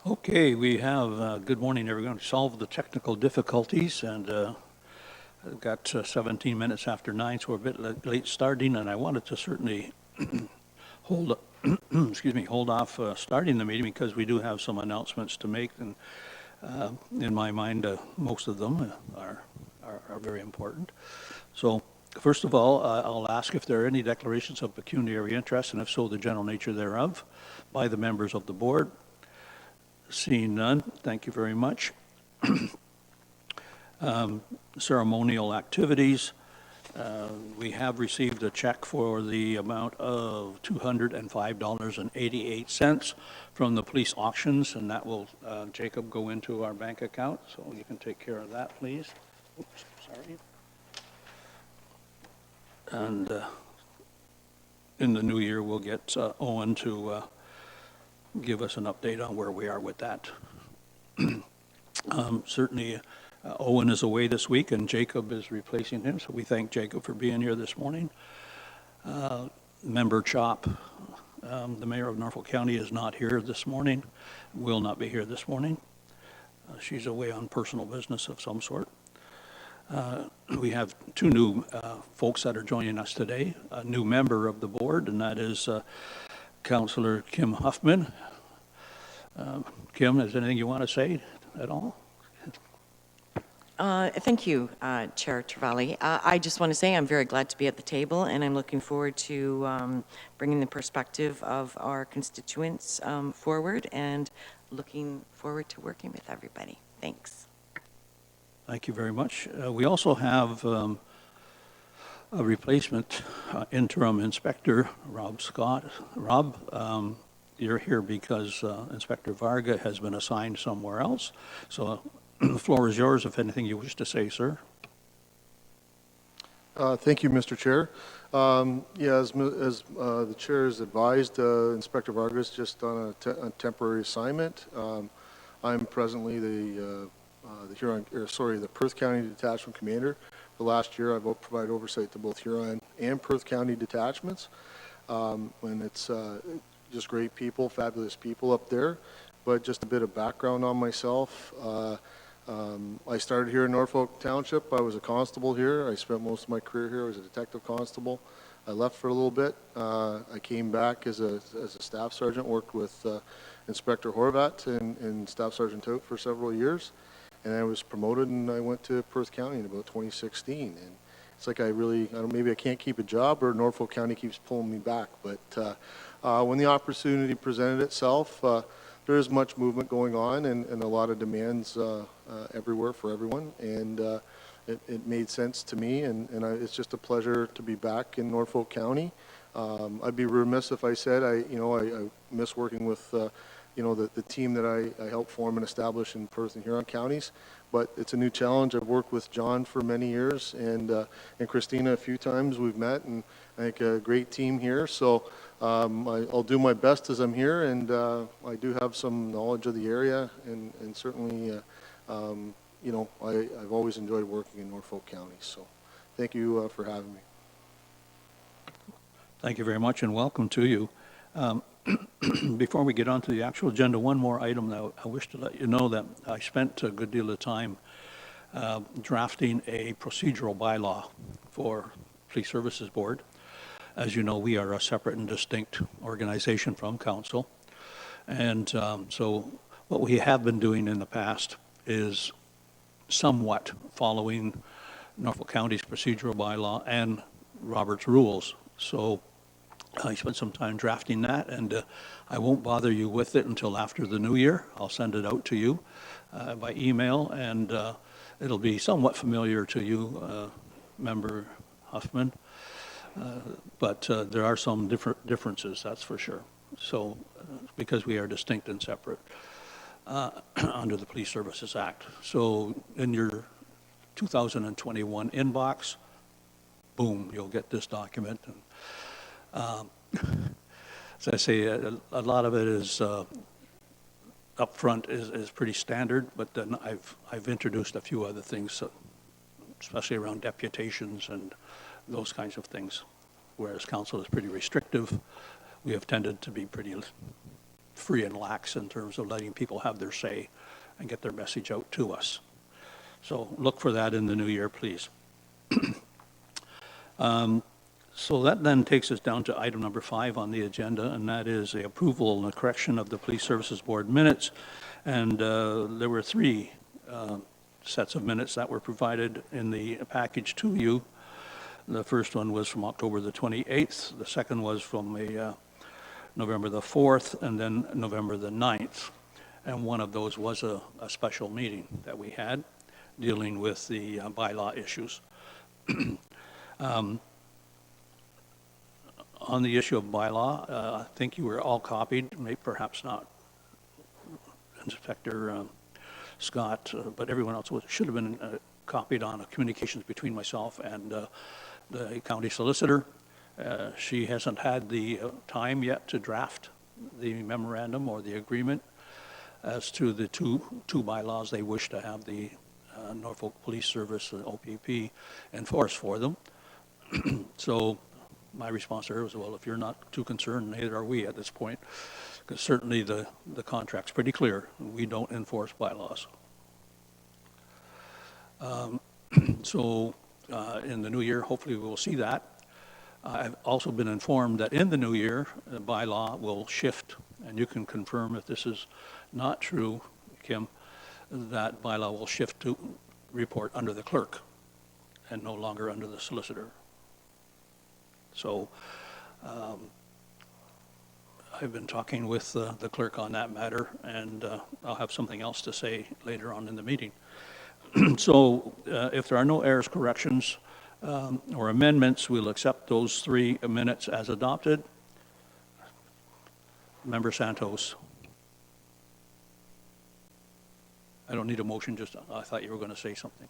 Okay, we have, good morning, everyone. Solved the technical difficulties, and I've got 17 minutes after 9, so we're a bit late starting, and I wanted to certainly hold, hold off starting the meeting because we do have some announcements to make, and in my mind, most of them are very important. So, first of all, I'll ask if there are any declarations of pecuniary interest, and if so, the general nature thereof, by the members of the board. Seeing none, thank you very much. Ceremonial activities. We have received a check for the amount of $205.88 from the police auctions, and that will, Jacob, go into our bank account, so you can take care of that, please. Oops, sorry. And in the new year, we'll get Owen to give us an update on where we are with that. Certainly, Owen is away this week, and Jacob is replacing him, so we thank Jacob for being here this morning. Member Chop, the mayor of Norfolk County, is not here this morning, will not be here this morning. She's away on personal business of some sort. We have two new folks that are joining us today, a new member of the board, and that is Councillor Kim Huffman. Kim, is there anything you want to say at all? Thank you, Chair Trevally. I just want to say I'm very glad to be at the table, and I'm looking forward to bringing the perspective of our constituents forward, and looking forward to working with everybody. Thanks. Thank you very much. We also have a replacement interim inspector, Rob Scott. Rob, you're here because Inspector Varga has been assigned somewhere else. So the floor is yours if anything you wish to say, sir. Thank you, Mr. Chair. As the Chair has advised, Inspector Varga is just on a temporary assignment. I'm presently the Perth County Detachment Commander. The last year, I've provided oversight to both Huron and Perth County detachments. And it's just great people, fabulous people up there. But just a bit of background on myself. I started here in Norfolk Township. I was a constable here. I spent most of my career here. I was a detective constable. I left for a little bit. I came back as a staff sergeant, worked with Inspector Horvat and Staff Sergeant Tout for several years. And I was promoted, and I went to Perth County in about 2016. And it's like maybe I can't keep a job, or Norfolk County keeps pulling me back. But when the opportunity presented itself, there is much movement going on, and a lot of demands everywhere for everyone. And it made sense to me, and it's just a pleasure to be back in Norfolk County. I'd be remiss if I said I miss working with the team that I helped form and establish in Perth and Huron counties, but it's a new challenge. I've worked with John for many years, and Christina a few times. We've met, and I think a great team here. So I'll do my best as I'm here, and I do have some knowledge of the area, and certainly, I've always enjoyed working in Norfolk County. So thank you for having me. Thank you very much, and welcome to you. Before we get on to the actual agenda, one more item that I wish to let you know that I spent a good deal of time drafting a procedural bylaw for Police Services Board. As you know, we are a separate and distinct organization from Council. And so what we have been doing in the past is somewhat following Norfolk County's procedural bylaw and Robert's rules. So I spent some time drafting that, and I won't bother you with it until after the new year. I'll send it out to you by email, and it'll be somewhat familiar to you, Member Huffman. But there are some differences, that's for sure. So, because we are distinct and separate under the Police Services Act. So, in your 2021 inbox, boom, you'll get this document. And, as I say, a lot of it is up front is pretty standard, but then I've introduced a few other things, especially around deputations and those kinds of things. Whereas Council is pretty restrictive, we have tended to be pretty free and lax in terms of letting people have their say and get their message out to us. So look for that in the new year, please. So that then takes us down to item number 5 on the agenda, and that is the approval and the correction of the Police Services Board minutes. And there were 3 sets of minutes that were provided in the package to you. The first one was from October the 28th. The second was from November the 4th, and then November the 9th. And one of those was a special meeting that we had dealing with the bylaw issues. On the issue of bylaw, I think you were all copied, maybe perhaps not Inspector Scott, but everyone else should have been copied on communications between myself and the county solicitor. She hasn't had the time yet to draft the memorandum or the agreement as to the two bylaws they wish to have the Norfolk Police Service, OPP, enforce for them. So my response to her was, well, if you're not too concerned, neither are we at this point, because certainly the contract's pretty clear. We don't enforce bylaws. So in the new year, hopefully we will see that. I've also been informed that in the new year, the bylaw will shift, and you can confirm if this is not true, Kim, that bylaw will shift to report under the clerk and no longer under the solicitor. So I've been talking with the clerk on that matter, and I'll have something else to say later on in the meeting. So if there are no errors, corrections, or amendments, we'll accept those 3 minutes as adopted. Member Santos. I don't need a motion, just I thought you were going to say something.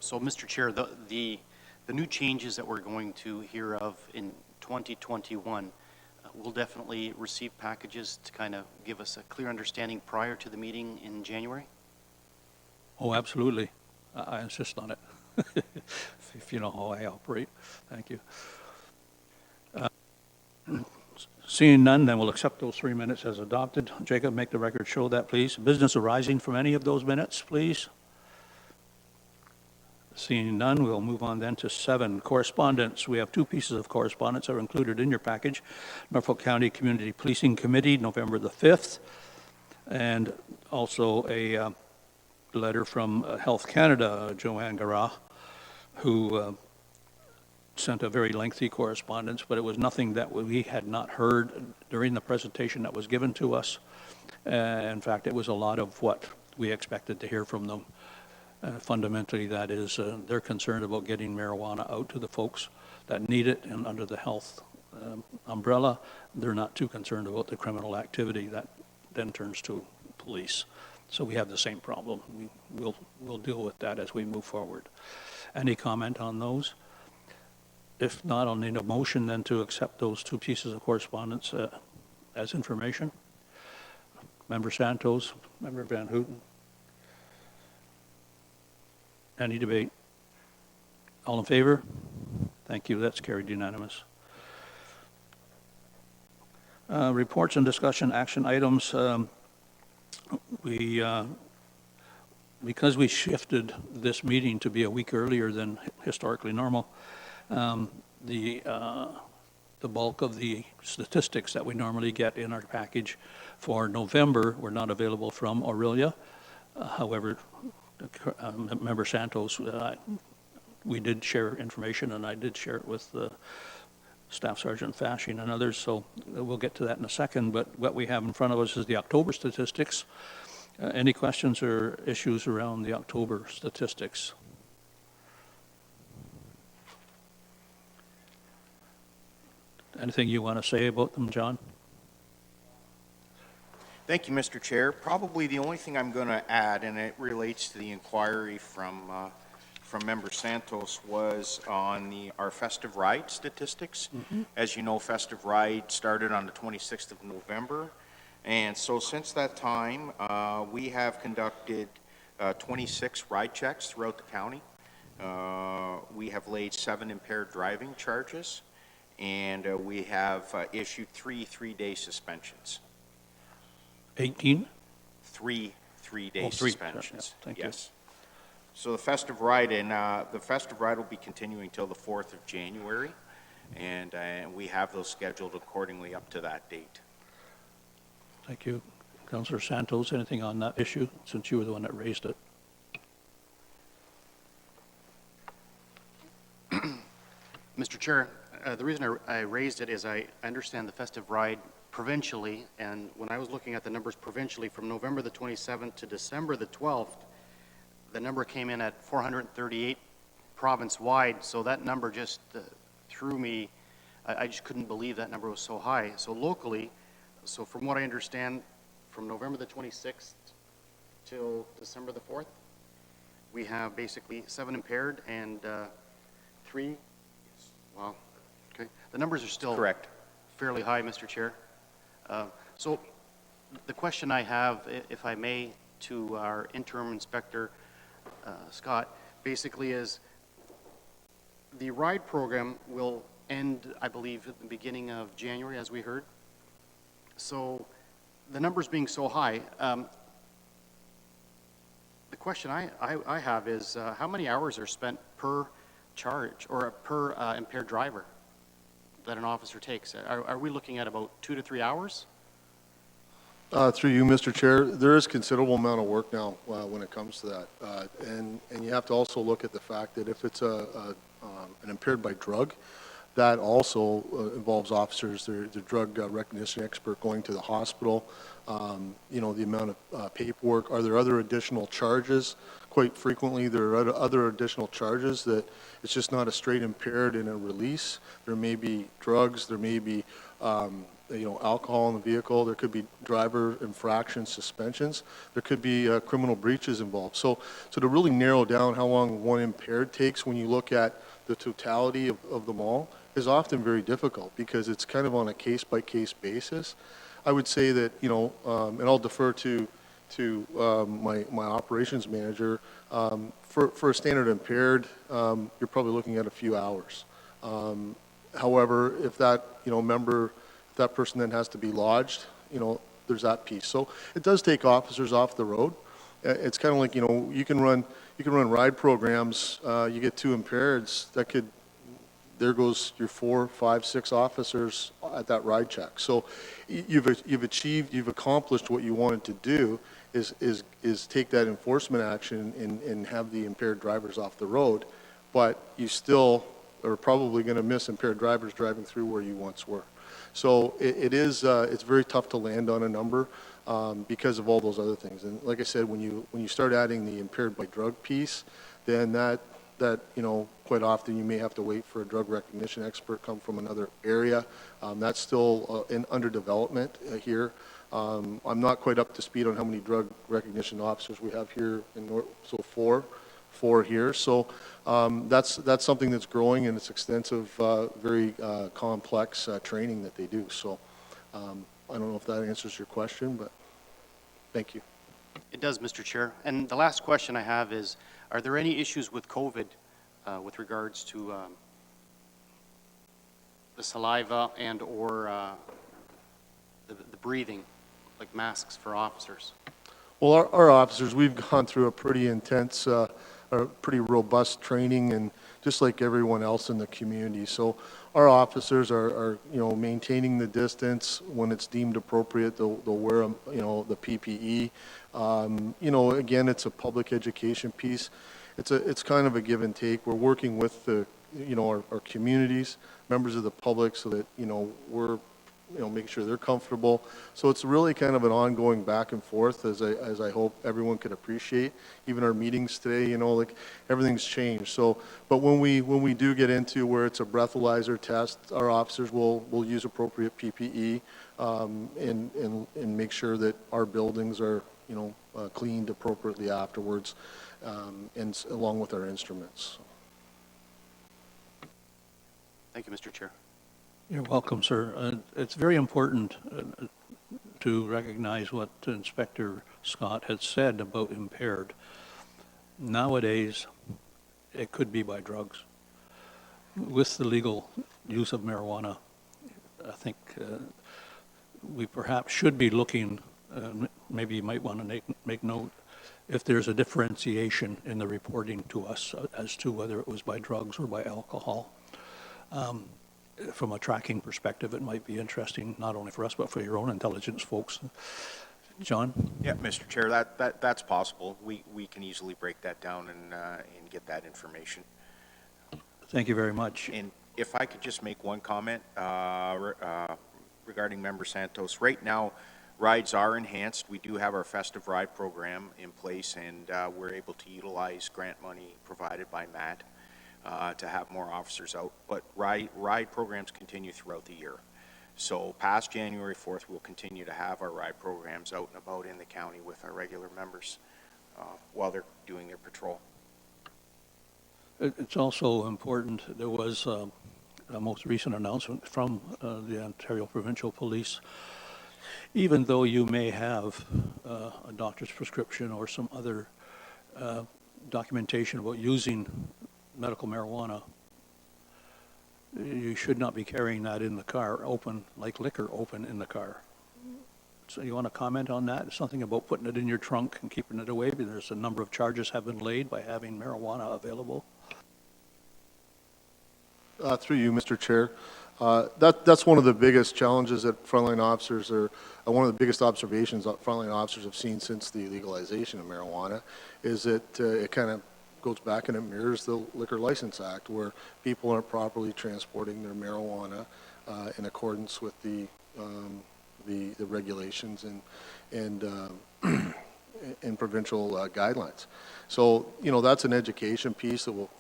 So, Mr. Chair, the new changes that we're going to hear of in 2021 will definitely receive packages to kind of give us a clear understanding prior to the meeting in January? Oh, absolutely. I insist on it, if you know how I operate. Thank you. Seeing none, then we'll accept those 3 minutes as adopted. Jacob, make the record show that, please. Business arising from any of those minutes, please. Seeing none, we'll move on then to 7, correspondence. We have 2 pieces of correspondence that are included in your package. Norfolk County Community Policing Committee, November the 5th, and also a letter from Health Canada, Joanne Garra, who sent a very lengthy correspondence, but it was nothing that we had not heard during the presentation that was given to us. In fact, it was a lot of what we expected to hear from them. Fundamentally, that is, they're concerned about getting marijuana out to the folks that need it, and under the health umbrella, they're not too concerned about the criminal activity that then turns to police. So we have the same problem. We'll deal with that as we move forward. Any comment on those? If not, I'll need a motion then to accept those 2 pieces of correspondence as information. Member Santos, Member Van Houten. Any debate? All in favor? Thank you. That's carried unanimous. Reports and discussion action items. Because we shifted this meeting to be a week earlier than historically normal, the bulk of the statistics that we normally get in our package for November were not available from Aurelia. However, Member Santos, we did share information, and I did share it with Staff Sergeant Fashing and others, so we'll get to that in a second. But what we have in front of us is the October statistics. Any questions or issues around the October statistics? Anything you want to say about them, John? Thank you, Mr. Chair. Probably the only thing I'm going to add, and it relates to the inquiry from Member Santos, was on our Festive Ride statistics. Mm-hmm. As you know, Festive Ride started on the 26th of November. And so since that time, we have conducted 26 ride checks throughout the county. We have laid 7 impaired driving charges. and we have issued three-day suspensions. 18? Three-day Oh, three. suspensions. Yeah, thank you. Yes. So the festive ride, will be continuing till the 4th of January, and we have those scheduled accordingly up to that date. Thank you. Councillor Santos, anything on that issue, since you were the one that raised it? Mr. Chair, the reason I raised it is I understand the festive ride provincially, and when I was looking at the numbers provincially from November the 27th to December the 12th, the number came in at 438 province-wide, so that number just threw me. I just couldn't believe that number was so high. So locally, so from what I understand, from November the 26th till December the 4th, we have basically 7 impaired and 3. Wow. Okay. The numbers are still Correct. fairly high, Mr. Chair. So the question I have, if I may, to our interim inspector, Scott, basically is the ride program will end, I believe, at the beginning of January, as we heard. So the numbers being so high, the question I have is how many hours are spent per charge or per impaired driver that an officer takes? Are we looking at about 2 to 3 hours? Through you, Mr. Chair, there is considerable amount of work now when it comes to that. And you have to also look at the fact that if it's an impaired by drug, that also involves officers, the drug recognition expert going to the hospital, the amount of paperwork. Are there other additional charges? Quite frequently, there are other additional charges that it's just not a straight impaired in a release. There may be drugs, there may be alcohol in the vehicle, there could be driver infraction suspensions, there could be criminal breaches involved. So to really narrow down how long one impaired takes when you look at the totality of them all is often very difficult because it's kind of on a case-by-case basis. I would say that, and I'll defer to my operations manager, for a standard impaired, you're probably looking at a few hours. However, if that, if that person then has to be lodged, there's that piece. So it does take officers off the road. It's kind of like, you can run ride programs, you get 2 impaireds, there goes your 4, 5, 6 officers at that ride check. So you've accomplished what you wanted to do is take that enforcement action and have the impaired drivers off the road, but you still are probably going to miss impaired drivers driving through where you once were. So it's very tough to land on a number because of all those other things. And like I said, when you start adding the impaired by drug piece, then that quite often you may have to wait for a drug recognition expert come from another area. That's still under development here. I'm not quite up to speed on how many drug recognition officers we have here in North, so four here. So that's something that's growing, and it's extensive, very complex training that they do. So I don't know if that answers your question, but thank you. It does, Mr. Chair. And the last question I have is, are there any issues with COVID with regards to the saliva and or the breathing, like masks for officers? Well, our officers, we've gone through a pretty intense, a pretty robust training, and just like everyone else in the community. So our officers are maintaining the distance when it's deemed appropriate. They'll wear, the PPE. Again, it's a public education piece. It's kind of a give and take. We're working with our communities, members of the public, so that, we're, making sure they're comfortable. So it's really kind of an ongoing back and forth, as I hope everyone could appreciate. Even our meetings today, like everything's changed. So, but when we do get into where it's a breathalyzer test, our officers will use appropriate PPE and make sure that our buildings are, cleaned appropriately afterwards, and along with our instruments. Thank you, Mr. Chair. You're welcome, sir. It's very important to recognize what Inspector Scott had said about impaired. Nowadays, it could be by drugs. with the legal use of marijuana, I think we perhaps should be looking, maybe you might want to make note, if there's a differentiation in the reporting to us as to whether it was by drugs or by alcohol. From a tracking perspective, it might be interesting, not only for us, but for your own intelligence folks. John? Yeah, Mr. Chair, that's possible. We can easily break that down and get that information. Thank you very much. And if I could just make one comment regarding Member Santos. Right now, rides are enhanced. We do have our Festive ride program in place, and we're able to utilize grant money provided by MAT to have more officers out. But ride programs continue throughout the year. So past January 4th, we'll continue to have our ride programs out and about in the county with our regular members while they're doing their patrol. It's also important, there was a most recent announcement from the Ontario Provincial Police. Even though you may have a doctor's prescription or some other documentation about using medical marijuana, you should not be carrying that in the car open, like liquor open in the car. So you want to comment on that? Something about putting it in your trunk and keeping it away? There's a number of charges have been laid by having marijuana available. Through you, Mr. Chair. That's one of the biggest challenges that frontline officers are, one of the biggest observations that frontline officers have seen since the legalization of marijuana, is that it kind of goes back and it mirrors the Liquor License Act, where people aren't properly transporting their marijuana in accordance with the regulations and provincial guidelines. So, that's an education piece that will,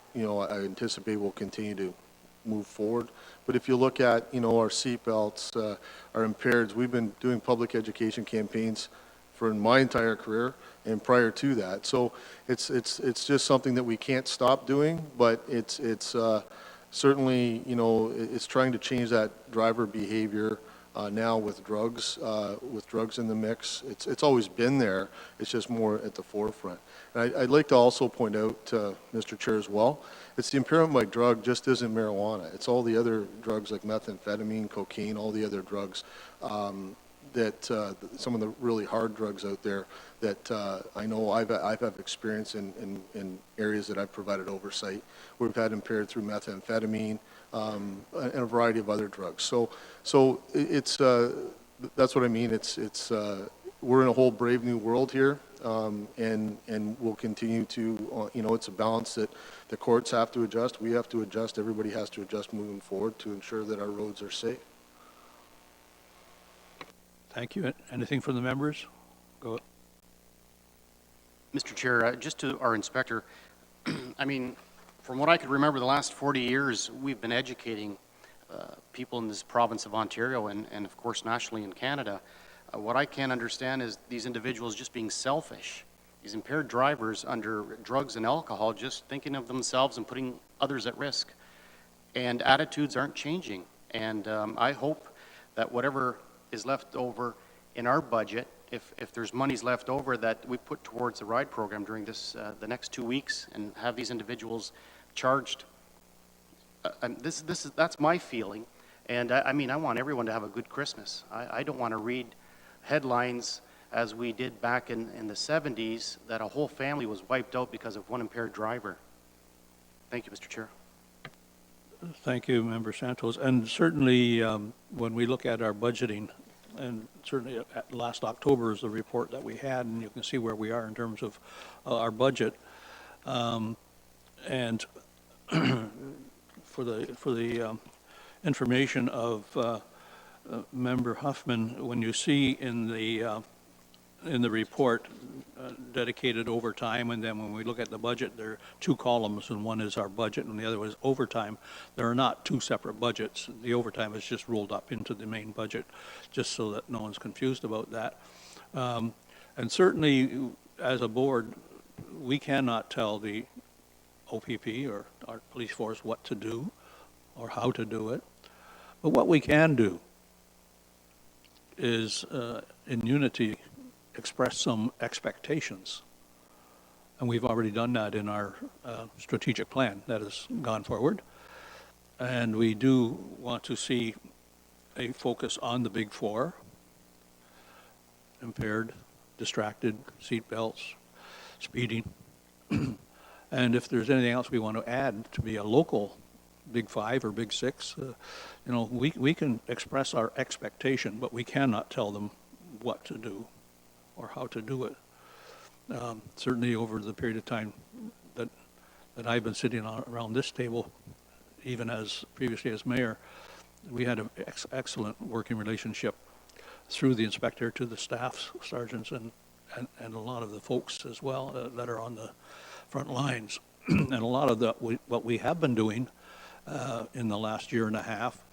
I anticipate will continue to move forward. But if you look at, our seatbelts, our impaireds, we've been doing public education campaigns for my entire career and prior to that. So it's just something that we can't stop doing, but it's certainly, it's trying to change that driver behavior now with drugs in the mix. It's always been there. It's just more at the forefront. And I'd like to also point out, Mr. Chair, as well, it's the impairment by drug just isn't marijuana. It's all the other drugs like methamphetamine, cocaine, all the other drugs that some of the really hard drugs out there that I know I've had experience in areas that I've provided oversight. We've had impaired through methamphetamine and a variety of other drugs. So it's that's what I mean. It's we're in a whole brave new world here, and we'll continue to it's a balance that the courts have to adjust. We have to adjust. Everybody has to adjust moving forward to ensure that our roads are safe. Thank you. Anything from the members? Go. Mr. Chair, just to our inspector, I mean, from what I could remember, the last 40 years, we've been educating people in this province of Ontario and of course, nationally in Canada. What I can't understand is these individuals just being selfish. These impaired drivers under drugs and alcohol just thinking of themselves and putting others at risk. And attitudes aren't changing. And I hope that whatever is left over in our budget, if there's monies left over, that we put towards the ride program during this the next 2 weeks and have these individuals charged. That's my feeling. And I mean, I want everyone to have a good Christmas. I don't want to read headlines as we did back in the 70s that a whole family was wiped out because of one impaired driver. Thank you, Mr. Chair. Thank you, Member Santos. And certainly, when we look at our budgeting, and certainly at last October is the report that we had, and you can see where we are in terms of our budget. And for the information of Member Huffman, when you see in the report dedicated overtime, and then when we look at the budget, there are two columns, and one is our budget and the other is overtime. There are not two separate budgets. The overtime is just rolled up into the main budget, just so that no one's confused about that. And certainly, as a board, we cannot tell the OPP or our police force what to do or how to do it. But what we can do is, in unity, express some expectations. And we've already done that in our strategic plan that has gone forward. And we do want to see a focus on the big four: impaired, distracted, seat belts, speeding. And if there's anything else we want to add to be a local big five or big six, we can express our expectation, but we cannot tell them what to do or how to do it. Certainly over the period of time that I've been sitting around this table, even as previously as mayor, we had an excellent working relationship through the inspector to the staff sergeants and a lot of the folks as well that are on the front lines. And a lot of what we have been doing in the last year and a half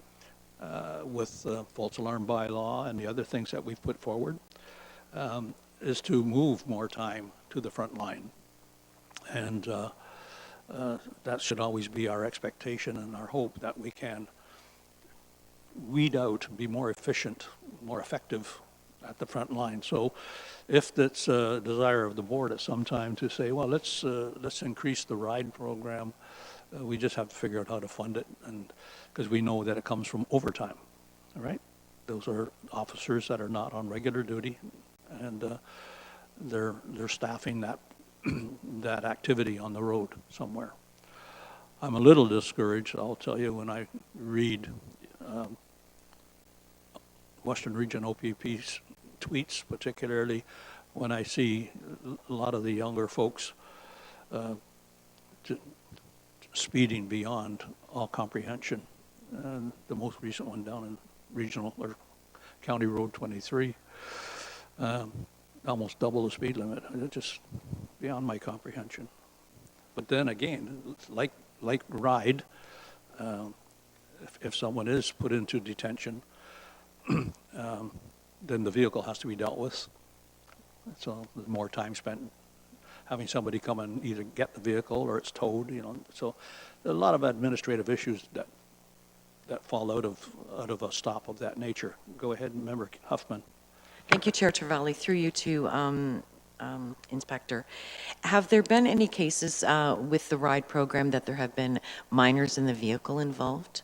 with false alarm bylaw and the other things that we've put forward is to move more time to the front line. And that should always be our expectation and our hope, that we can weed out, be more efficient, more effective at the front line. So if that's a desire of the board at some time to say, well, let's increase the ride program, we just have to figure out how to fund it, and because we know that it comes from overtime, all right? Those are officers that are not on regular duty, and they're staffing that that activity on the road somewhere. I'm a little discouraged, I'll tell you, when I read Western Region OPP's tweets, particularly when I see a lot of the younger folks speeding beyond all comprehension. And the most recent one down in regional or County Road 23, almost double the speed limit. It's just beyond my comprehension. But then again, like ride, if someone is put into detention, then the vehicle has to be dealt with. So there's more time spent having somebody come and either get the vehicle or it's towed, So there are a lot of administrative issues that fall out of a stop of that nature. Go ahead, Member Huffman. Thank you, Chair Trevally. Through you to Inspector. Have there been any cases with the RIDE program that there have been minors in the vehicle involved?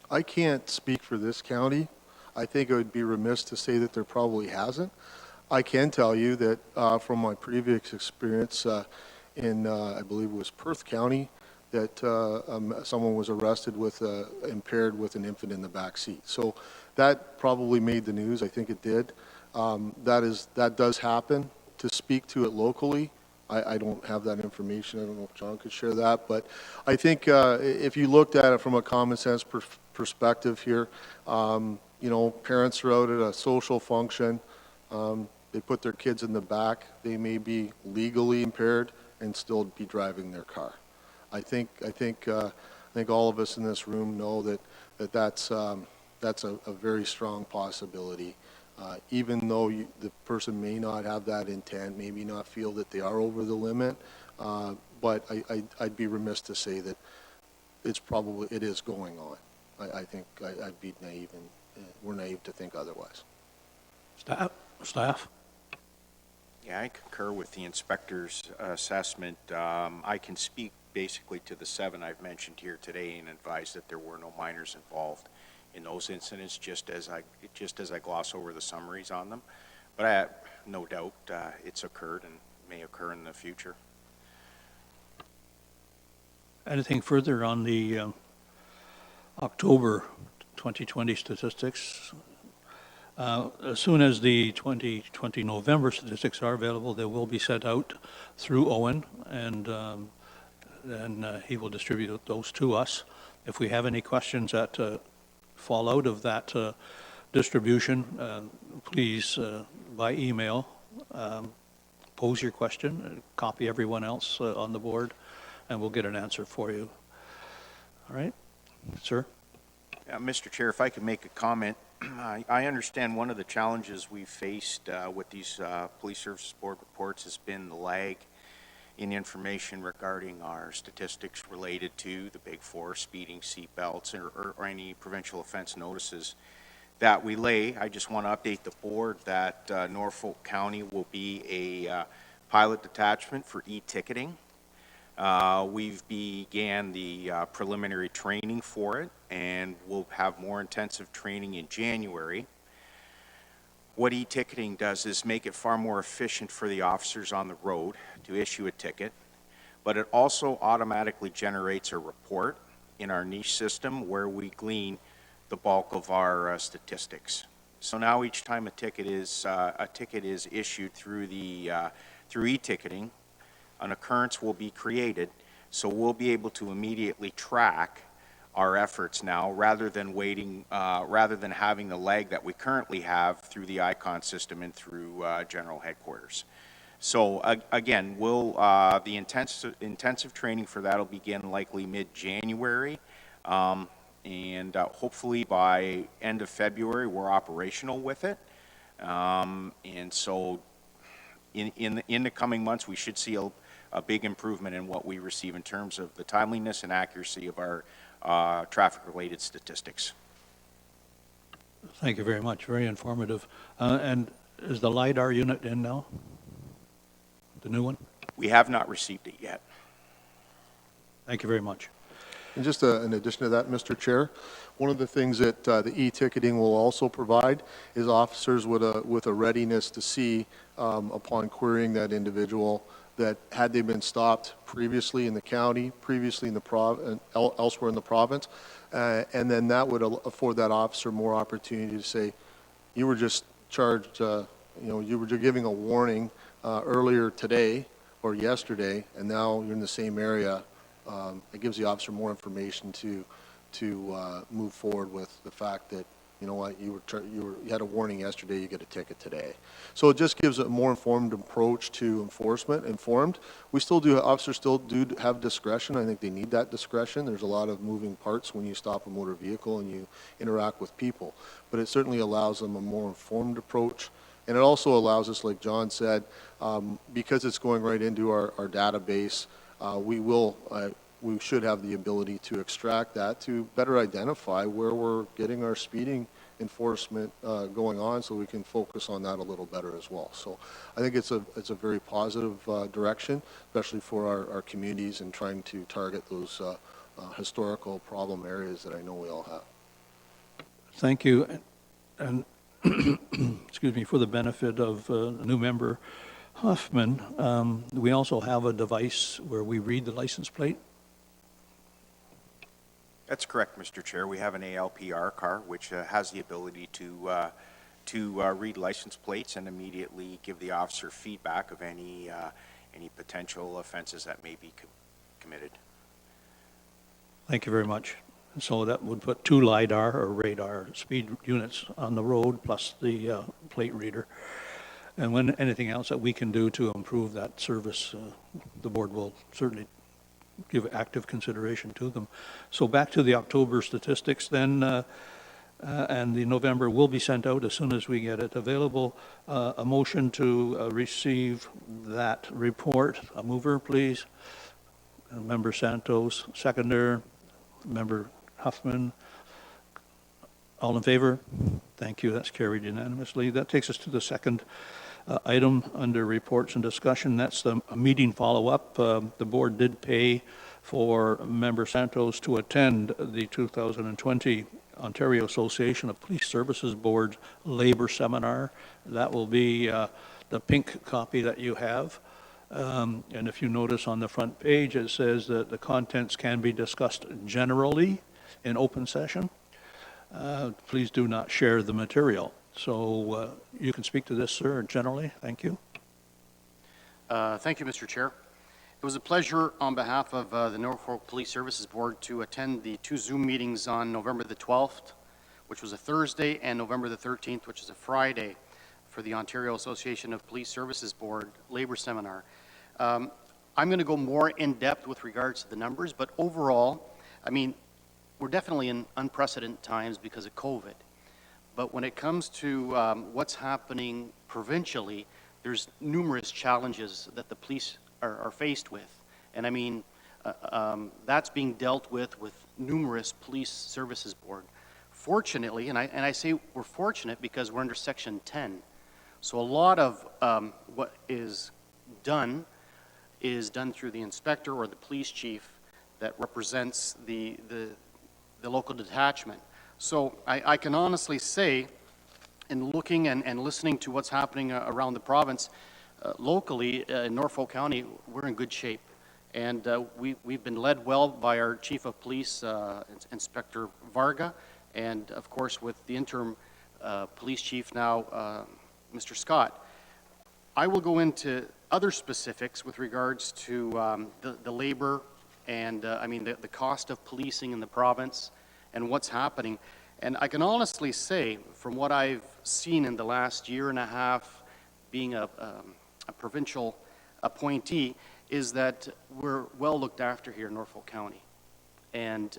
I can't speak for this county. I think it would be remiss to say that there probably hasn't. I can tell you that from my previous experience in, I believe it was Perth County, that someone was arrested with impaired with an infant in the back seat. So that probably made the news. I think it did. That does happen. To speak to it locally, I don't have that information. I don't know if John could share that, but I think if you looked at it from a common sense perspective here, parents are out at a social function. They put their kids in the back. They may be legally impaired and still be driving their car. I think all of us in this room know that's a very strong possibility. Even though the person may not have that intent, maybe not feel that they are over the limit, but I'd be remiss to say that it is going on. I think I'd be naive, and we're naive to think otherwise. Staff? Yeah, I concur with the inspector's assessment. I can speak basically to the 7 I've mentioned here today and advise that there were no minors involved in those incidents, just as I gloss over the summaries on them. But I have no doubt it's occurred and may occur in the future. Anything further on the October 2020 statistics? As soon as the 2020 November statistics are available, they will be sent out through Owen, and then he will distribute those to us. If we have any questions that fall out of that distribution, please, by email, pose your question, copy everyone else on the board, and we'll get an answer for you. All right, sir? Mr. Chair, if I could make a comment. I understand one of the challenges we've faced with these Police Services Board reports has been the lag in information regarding our statistics related to the Big Four, speeding, seat belts, or any provincial offense notices that we lay. I just want to update the board that Norfolk County will be a pilot detachment for e-ticketing. We've began the preliminary training for it, and we'll have more intensive training in January. What e-ticketing does is make it far more efficient for the officers on the road to issue a ticket, but it also automatically generates a report in our niche system where we glean the bulk of our statistics. So now each time a ticket is issued through e-ticketing, an occurrence will be created, so we'll be able to immediately track our efforts now rather than having the lag that we currently have through the ICON system and through general headquarters. So again, the intensive training for that will begin likely mid-January, and hopefully by end of February we're operational with it. And so in the coming months we should see a big improvement in what we receive in terms of the timeliness and accuracy of our traffic-related statistics. Thank you very much. Very informative. And is the LiDAR unit in now? The new one? We have not received it yet. Thank you very much. And just in addition to that, Mr. Chair, one of the things that the e-ticketing will also provide is officers with a readiness to see upon querying that individual that had they been stopped previously in the county, previously in the elsewhere in the province, and then that would afford that officer more opportunity to say, you were just charged, you were just giving a warning earlier today or yesterday, and now you're in the same area. It gives the officer more information to move forward with the fact that, you know what, you had a warning yesterday, you get a ticket today. So it just gives a more informed approach to enforcement. Officers still do have discretion. I think they need that discretion. There's a lot of moving parts when you stop a motor vehicle and you interact with people. But it certainly allows them a more informed approach. And it also allows us, like John said, because it's going right into our database, we should have the ability to extract that to better identify where we're getting our speeding enforcement going on, so we can focus on that a little better as well. So I think it's a very positive direction, especially for our communities and trying to target those historical problem areas that I know we all have. Thank you. And excuse me, for the benefit of new member Huffman, we also have a device where we read the license plate. That's correct, Mr. Chair. We have an ALPR car which has the ability to read license plates and immediately give the officer feedback of any potential offenses that may be committed. Thank you very much. So that would put 2 LiDAR or radar speed units on the road plus the plate reader. And when anything else that we can do to improve that service, the board will certainly give active consideration to them. So back to the October statistics then, and the November will be sent out as soon as we get it available. A motion to receive that report. A mover, please. Member Santos, seconder. Member Huffman. All in favor? Thank you. That's carried unanimously. That takes us to the second item under reports and discussion. That's the meeting follow-up. The board did pay for Member Santos to attend the 2020 Ontario Association of Police Services Board Labor Seminar. That will be the pink copy that you have. And if you notice on the front page, it says that the contents can be discussed generally in open session. Please do not share the material. So you can speak to this, sir, generally. Thank you. Thank you, Mr. Chair. It was a pleasure on behalf of the Norfolk Police Services Board to attend the 2 Zoom meetings on November the 12th, which was a Thursday, and November the 13th, which is a Friday, for the Ontario Association of Police Services Board Labor Seminar. I'm going to go more in depth with regards to the numbers, but overall, I mean, we're definitely in unprecedented times because of COVID. But when it comes to what's happening provincially, there's numerous challenges that the police are faced with. And I mean, that's being dealt with numerous police services board. Fortunately, and I say we're fortunate because we're under Section 10. So a lot of what is done is done through the inspector or the police chief that represents the local detachment. So I can honestly say, in looking and listening to what's happening around the province, locally in Norfolk County, we're in good shape. And we've been led well by our Chief of Police, Inspector Varga, and of course with the interim Police Chief now, Mr. Scott. I will go into other specifics with regards to the labor and the cost of policing in the province and what's happening. And I can honestly say, from what I've seen in the last year and a half being a provincial appointee, is that we're well looked after here in Norfolk County. And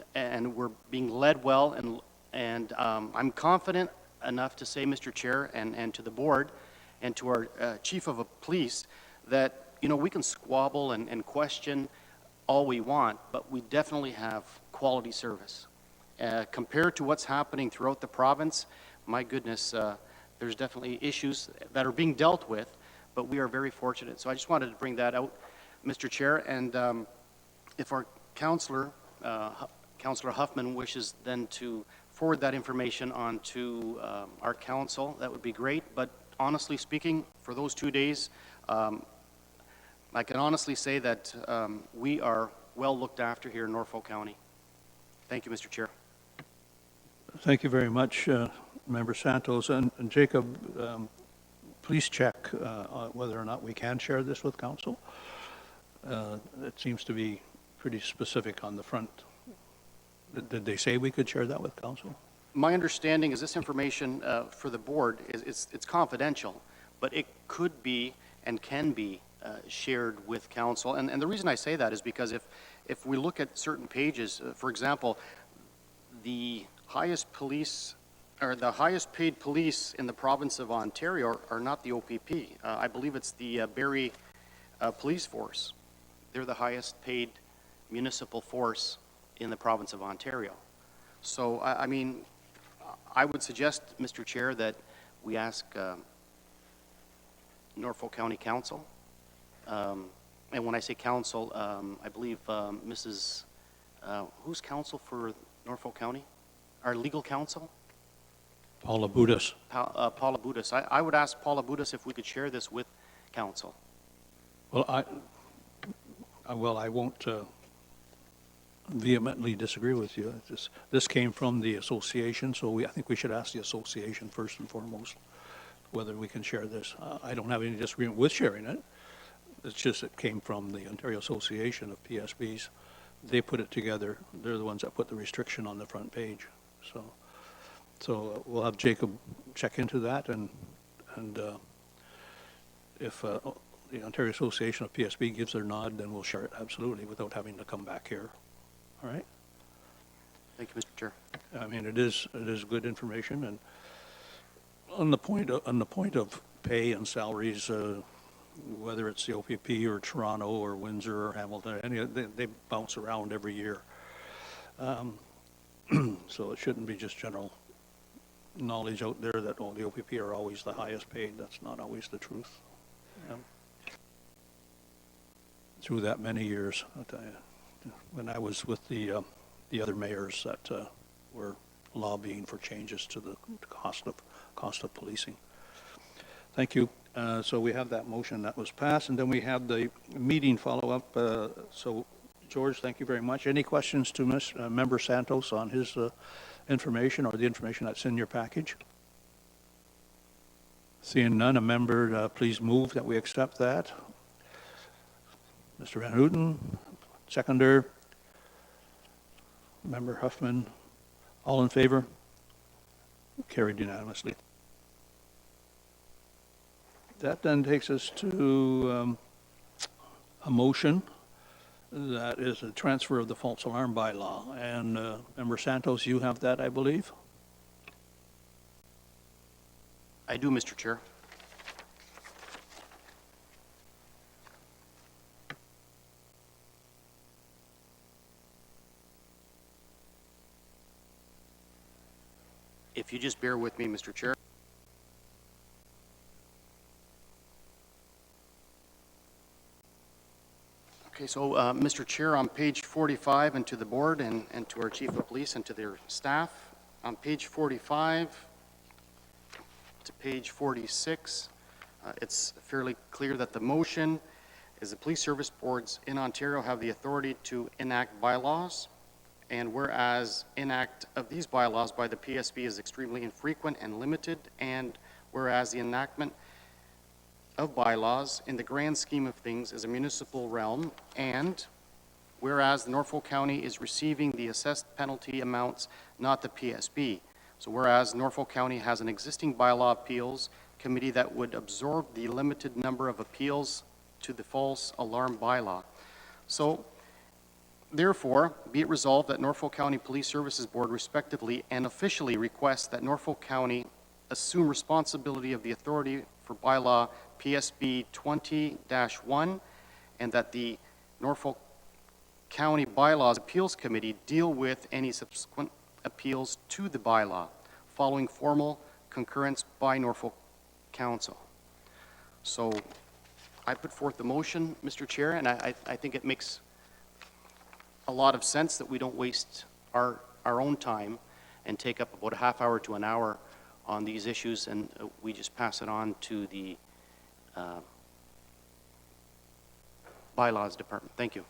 we're being led well, and I'm confident enough to say, Mr. Chair, and to the board, and to our Chief of Police, that, you know, we can squabble and question all we want, but we definitely have quality service. Compared to what's happening throughout the province, my goodness, there's definitely issues that are being dealt with, but we are very fortunate. So I just wanted to bring that out, Mr. Chair, and if our Councillor Huffman wishes then to forward that information on to our council, that would be great. But honestly speaking, for those 2 days, I can honestly say that we are well looked after here in Norfolk County. Thank you, Mr. Chair. Thank you very much, Member Santos. And Jacob, please check whether or not we can share this with council. It seems to be pretty specific on the front. Did they say we could share that with council? My understanding is this information for the board it's confidential, but it could be and can be shared with council. And the reason I say that is because if we look at certain pages, for example, the highest police or the highest paid police in the province of Ontario are not the OPP. I believe it's the Barrie Police Force. They're the highest paid municipal force in the province of Ontario. So, I mean, I would suggest, Mr. Chair, that we ask Norfolk County Council, and when I say council, I believe Mrs. Who's counsel for Norfolk County? Our legal counsel? Paula Budis. Paula Budis. I would ask Paula Budis if we could share this with council. Well, I won't vehemently disagree with you. This came from the association, so I think we should ask the association first and foremost whether we can share this. I don't have any disagreement with sharing it. It's just it came from the Ontario Association of PSBs. They put it together. They're the ones that put the restriction on the front page. So we'll have Jacob check into that, and if the Ontario Association of PSB gives their nod, then we'll share it absolutely without having to come back here. All right? Thank you, Mr. Chair. I mean, it is good information, and on the point of pay and salaries, whether it's the OPP or Toronto or Windsor or Hamilton, they bounce around every year. So it shouldn't be just general knowledge out there that, oh, the OPP are always the highest paid. That's not always the truth. Through that many years, when I was with the other mayors that were lobbying for changes to the cost of policing. Thank you. So we have that motion that was passed, and then we have the meeting follow-up. So, George, thank you very much. Any questions to Member Santos on his information or the information that's in your package? Seeing none, a member, please move that we accept that. Mr. Van Houten, seconder. Member Huffman, all in favor? Carried unanimously. That then takes us to a motion that is a transfer of the false alarm bylaw. And Member Santos, you have that, I believe? I do, Mr. Chair. If you just bear with me, Mr. Chair. so, Mr. Chair, on page 45, and to the board and to our chief of police and to their staff, on page 45 to page 46, it's fairly clear that the motion is the police service boards in Ontario have the authority to enact bylaws, and whereas enact of these bylaws by the PSB is extremely infrequent and limited, and whereas the enactment of bylaws in the grand scheme of things is a municipal realm, and whereas the Norfolk County is receiving the assessed penalty amounts, not the PSB. So whereas Norfolk County has an existing bylaw appeals committee that would absorb the limited number of appeals to the false alarm bylaw. So therefore, be it resolved that Norfolk County Police Services Board respectively and officially requests that Norfolk County assume responsibility of the authority for bylaw PSB 20-1, and that the Norfolk County Bylaws Appeals Committee deal with any subsequent appeals to the bylaw following formal concurrence by Norfolk Council. So I put forth the motion, Mr. Chair, and I think it makes a lot of sense that we don't waste our own time and take up about a half hour to an hour on these issues, and we just pass it on to the Bylaws Department. Thank you.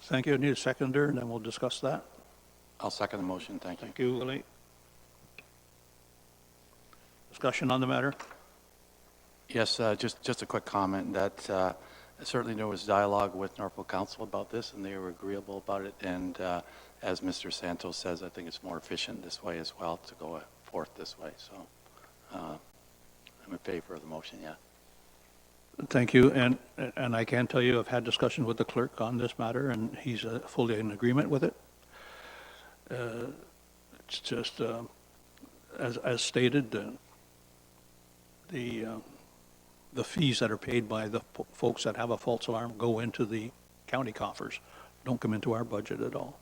Thank you. I need a seconder, and then we'll discuss that. I'll second the motion. Thank you. Thank you, Willie. Discussion on the matter? Yes, just a quick comment that certainly there was dialogue with Norfolk Council about this, and they were agreeable about it. And as Mr. Santos says, I think it's more efficient this way as well to go forth this way. So I'm in favor of the motion, yeah. Thank you, and I can tell you I've had discussion with the clerk on this matter, and he's fully in agreement with it. It's just, as stated, the fees that are paid by the folks that have a false alarm go into the county coffers, don't come into our budget at all.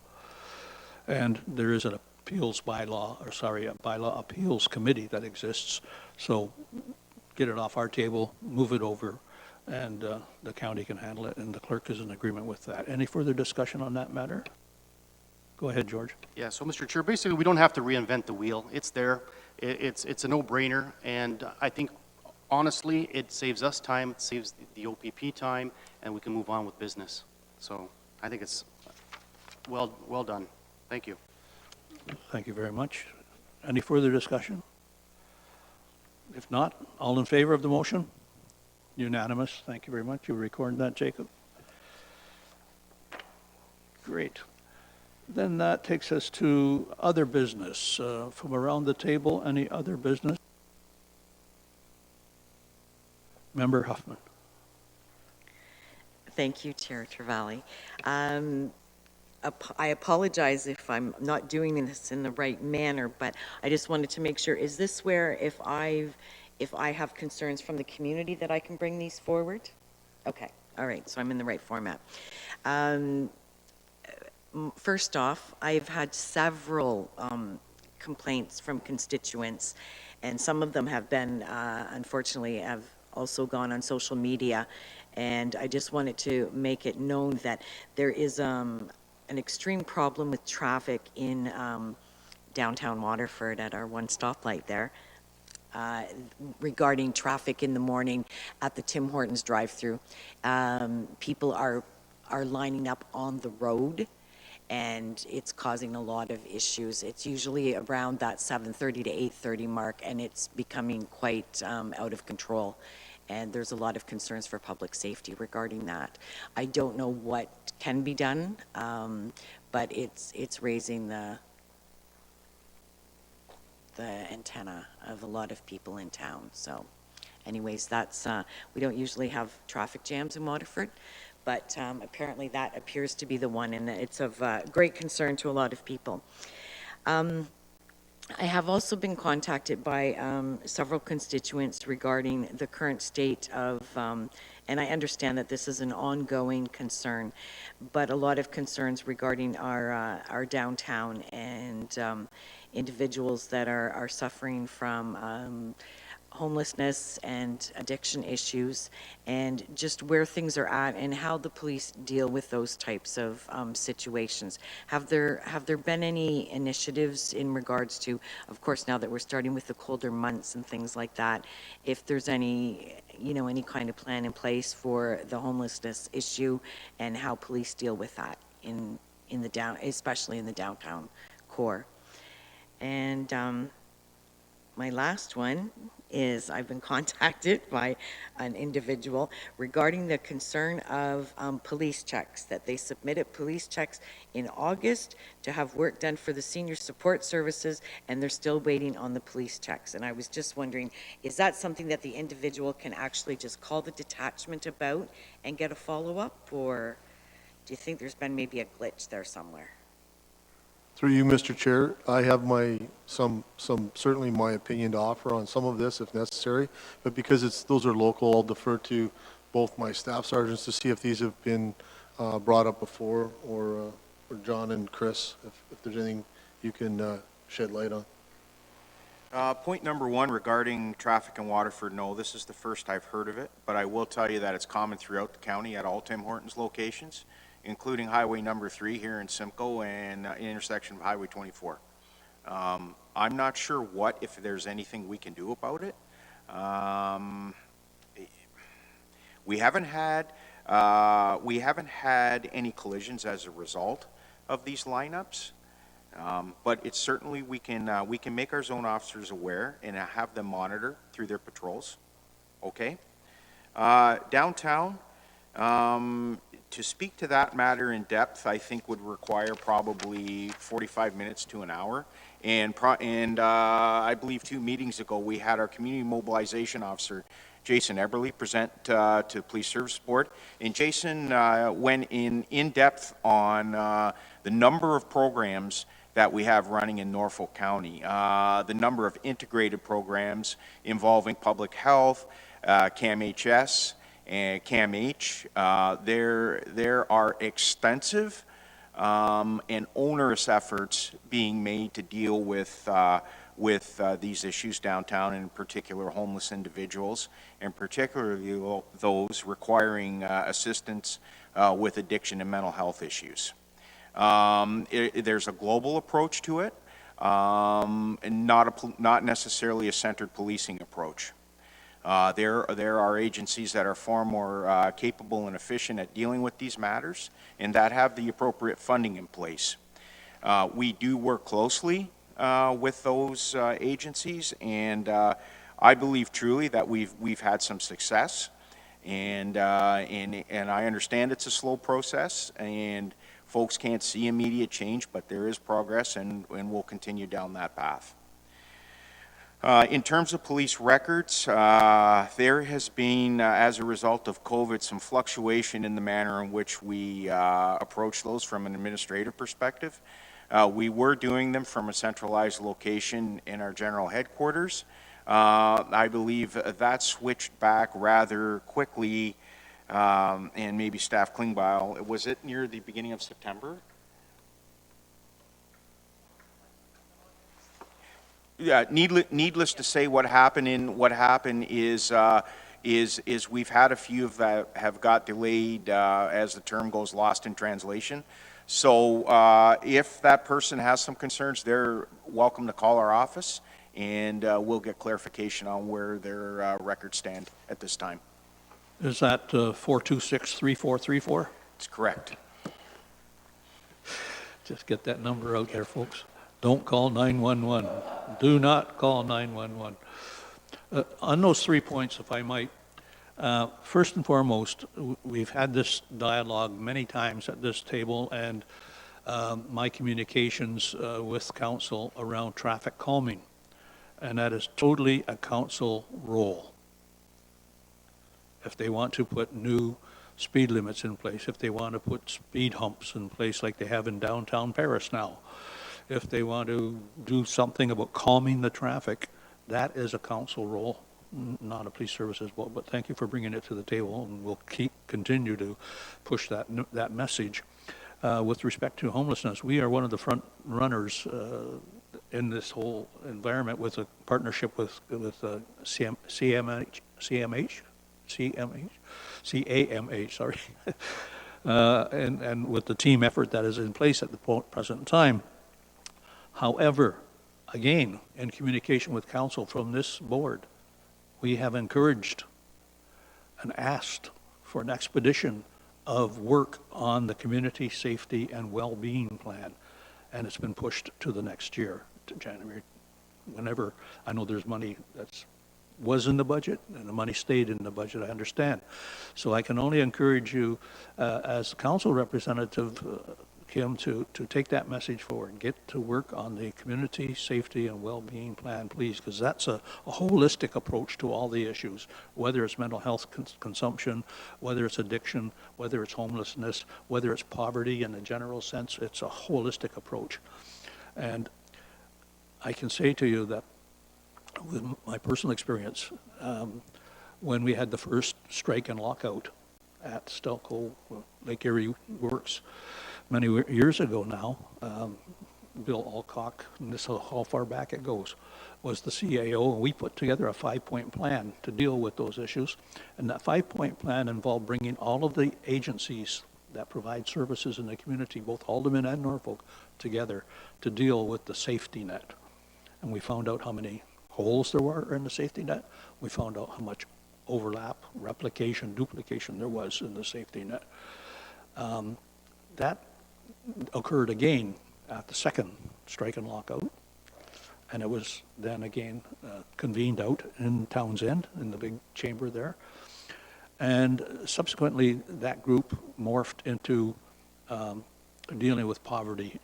And there is an appeals bylaw, or sorry, a bylaw appeals committee that exists, so get it off our table, move it over, and the county can handle it, and the clerk is in agreement with that. Any further discussion on that matter? Go ahead, George. Yeah, so Mr. Chair, basically we don't have to reinvent the wheel. It's there. It's a no-brainer, and I think honestly it saves us time, it saves the OPP time, and we can move on with business. So I think it's well done. Thank you. Thank you very much. Any further discussion? If not, all in favor of the motion? Unanimous. Thank you very much. You recorded that, Jacob? Great. Then that takes us to other business. From around the table, any other business? Member Huffman. Thank you, Chair Trevally. I apologize if I'm not doing this in the right manner, but I just wanted to make sure, is this where if I have concerns from the community that I can bring these forward? Okay, all right, so I'm in the right format. First off, I've had several complaints from constituents, and some of them have been, unfortunately, have also gone on social media, and I just wanted to make it known that there is an extreme problem with traffic in downtown Waterford at our one stoplight there, regarding traffic in the morning at the Tim Hortons drive-thru. People are lining up on the road, and it's causing a lot of issues. It's usually around that 7:30 to 8:30 mark, and it's becoming quite out of control. And there's a lot of concerns for public safety regarding that. I don't know what can be done, but it's raising the antenna of a lot of people in town. So anyways, that's, we don't usually have traffic jams in Waterford, but apparently that appears to be the one, and it's of great concern to a lot of people. I have also been contacted by several constituents regarding the current state of, and I understand that this is an ongoing concern, but a lot of concerns regarding our downtown and individuals that are suffering from homelessness and addiction issues, and just where things are at and how the police deal with those types of situations. Have there been any initiatives in regards to, of course, now that we're starting with the colder months and things like that, if there's any, any kind of plan in place for the homelessness issue and how police deal with that especially in the downtown core? And my last one is I've been contacted by an individual regarding the concern of police checks, that they submitted police checks in August to have work done for the senior support services, and they're still waiting on the police checks. And I was just wondering, is that something that the individual can actually just call the detachment about and get a follow-up, or do you think there's been maybe a glitch there somewhere? Through you, Mr. Chair, I have certainly my opinion to offer on some of this if necessary, but because those are local, I'll defer to both my staff sergeants to see if these have been brought up before, or John and Chris, if there's anything you can shed light on. Point number one regarding traffic in Waterford, no, this is the first I've heard of it, but I will tell you that it's common throughout the county at all Tim Hortons locations, including Highway number 3 here in Simcoe and intersection of Highway 24. I'm not sure if there's anything we can do about it. We haven't had any collisions as a result of these lineups, but it's certainly we can make our zone officers aware and have them monitor through their patrols. Okay, downtown. To speak to that matter in depth, I think would require probably 45 minutes to an hour. And I believe 2 meetings ago, we had our community mobilization officer, Jason Eberly, present to Police Service Board. And Jason went in depth on the number of programs that we have running in Norfolk County, the number of integrated programs involving public health, CAMHS, and CAMH. There are extensive and onerous efforts being made to deal with these issues downtown, and in particular homeless individuals, and particularly those requiring assistance with addiction and mental health issues. There's a global approach to it, and not necessarily a centered policing approach. There are agencies that are far more capable and efficient at dealing with these matters and that have the appropriate funding in place. We do work closely with those agencies, and I believe truly that we've had some success, and I understand it's a slow process and folks can't see immediate change, but there is progress, and we'll continue down that path. In terms of police records, there has been, as a result of COVID, some fluctuation in the manner in which we approach those from an administrative perspective. We were doing them from a centralized location in our general headquarters. I believe that switched back rather quickly, and maybe Staff Klingbeil, was it near the beginning of September? Yeah, needless to say, what happened is we've had a few that have got delayed, as the term goes, lost in translation. So if that person has some concerns, they're welcome to call our office, and we'll get clarification on where their records stand at this time. Is that 426-3434? It's correct. Just get that number out there, folks. Don't call 911. Do not call 911. On those 3 points, if I might, first and foremost, we've had this dialogue many times at this table, and my communications with council around traffic calming, and that is totally a council role. If they want to put new speed limits in place, if they want to put speed humps in place like they have in downtown Paris now, if they want to do something about calming the traffic, that is a council role, not a police services role. But thank you for bringing it to the table, and we'll continue to push that message. With respect to homelessness, we are one of the front runners in this whole environment with a partnership with CAMH, sorry, and with the team effort that is in place at the present time. However, again, in communication with council from this board, we have encouraged and asked for an expedition of work on the community safety and well-being plan, and it's been pushed to the next year, to January, whenever. I know there's money that was in the budget, and the money stayed in the budget, I understand. So I can only encourage you, as council representative, Kim, to take that message forward, get to work on the community safety and well-being plan, please, because that's a holistic approach to all the issues, whether it's mental health consumption, whether it's addiction, whether it's homelessness, whether it's poverty in a general sense. It's a holistic approach. And I can say to you that with my personal experience, when we had the first strike and lockout at Stelco Lake Erie Works, many years ago now, Bill Alcock, and this is how far back it goes, was the CAO, and we put together a 5-point plan to deal with those issues. And that 5-point plan involved bringing all of the agencies that provide services in the community, both Alderman and Norfolk, together to deal with the safety net. And we found out how many holes there were in the safety net. We found out how much overlap, replication, duplication there was in the safety net. That occurred again at the second strike and lockout, and it was then again convened out in Townsend in the big chamber there. And subsequently, that group morphed into dealing with poverty,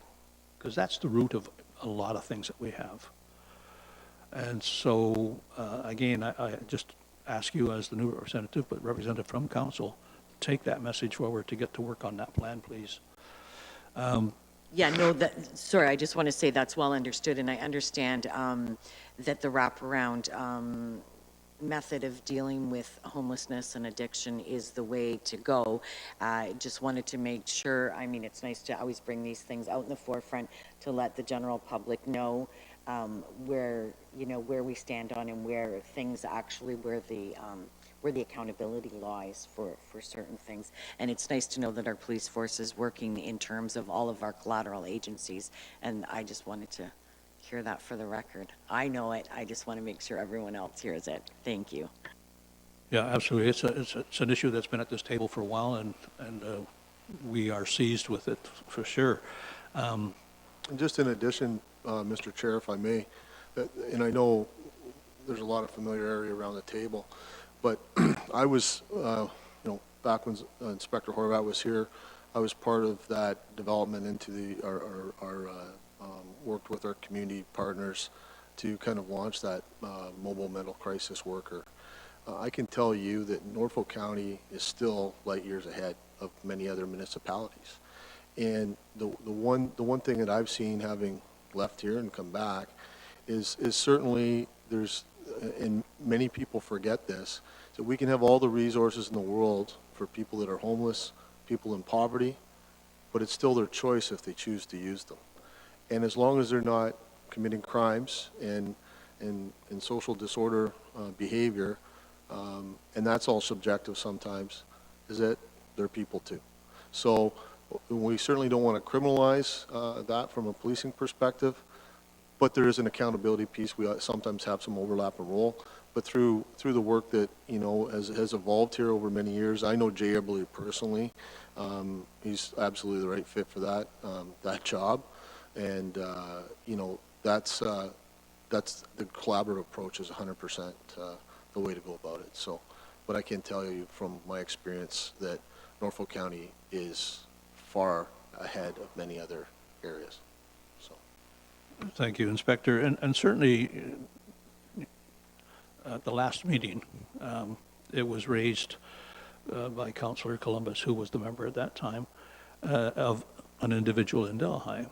because that's the root of a lot of things that we have. And so, again, I just ask you as the new representative, but representative from council, take that message forward to get to work on that plan, please. Yeah, no, sorry, I just want to say that's well understood, and I understand that the wraparound method of dealing with homelessness and addiction is the way to go. I just wanted to make sure, I mean, it's nice to always bring these things out in the forefront to let the general public know where we stand on and where things actually, where the accountability lies for certain things. And it's nice to know that our police force is working in terms of all of our collateral agencies. And I just wanted to hear that for the record. I know it. I just want to make sure everyone else hears it. Thank you. Yeah, absolutely. It's an issue that's been at this table for a while, and we are seized with it for sure. And just in addition, Mr. Chair, if I may, and I know there's a lot of familiarity around the table, but I was, back when Inspector Horvath was here, I was part of that development into our worked with our community partners to kind of launch that mobile mental crisis worker. I can tell you that Norfolk County is still light years ahead of many other municipalities. And the one thing that I've seen, having left here and come back, is certainly there's, and many people forget this, that we can have all the resources in the world for people that are homeless, people in poverty, but it's still their choice if they choose to use them. And as long as they're not committing crimes and social disorder behavior, and that's all subjective sometimes, is that they're people too. So we certainly don't want to criminalize that from a policing perspective, but there is an accountability piece. We sometimes have some overlap in role, but through the work that has evolved here over many years. I know Jay Eberly personally. He's absolutely the right fit for that job, and that's the collaborative approach is 100% the way to go about it. So, but I can tell you from my experience that Norfolk County is far ahead of many other areas. So, Thank you, Inspector. And certainly, at the last meeting, it was raised by Councillor Columbus, who was the member at that time, of an individual in Delhi.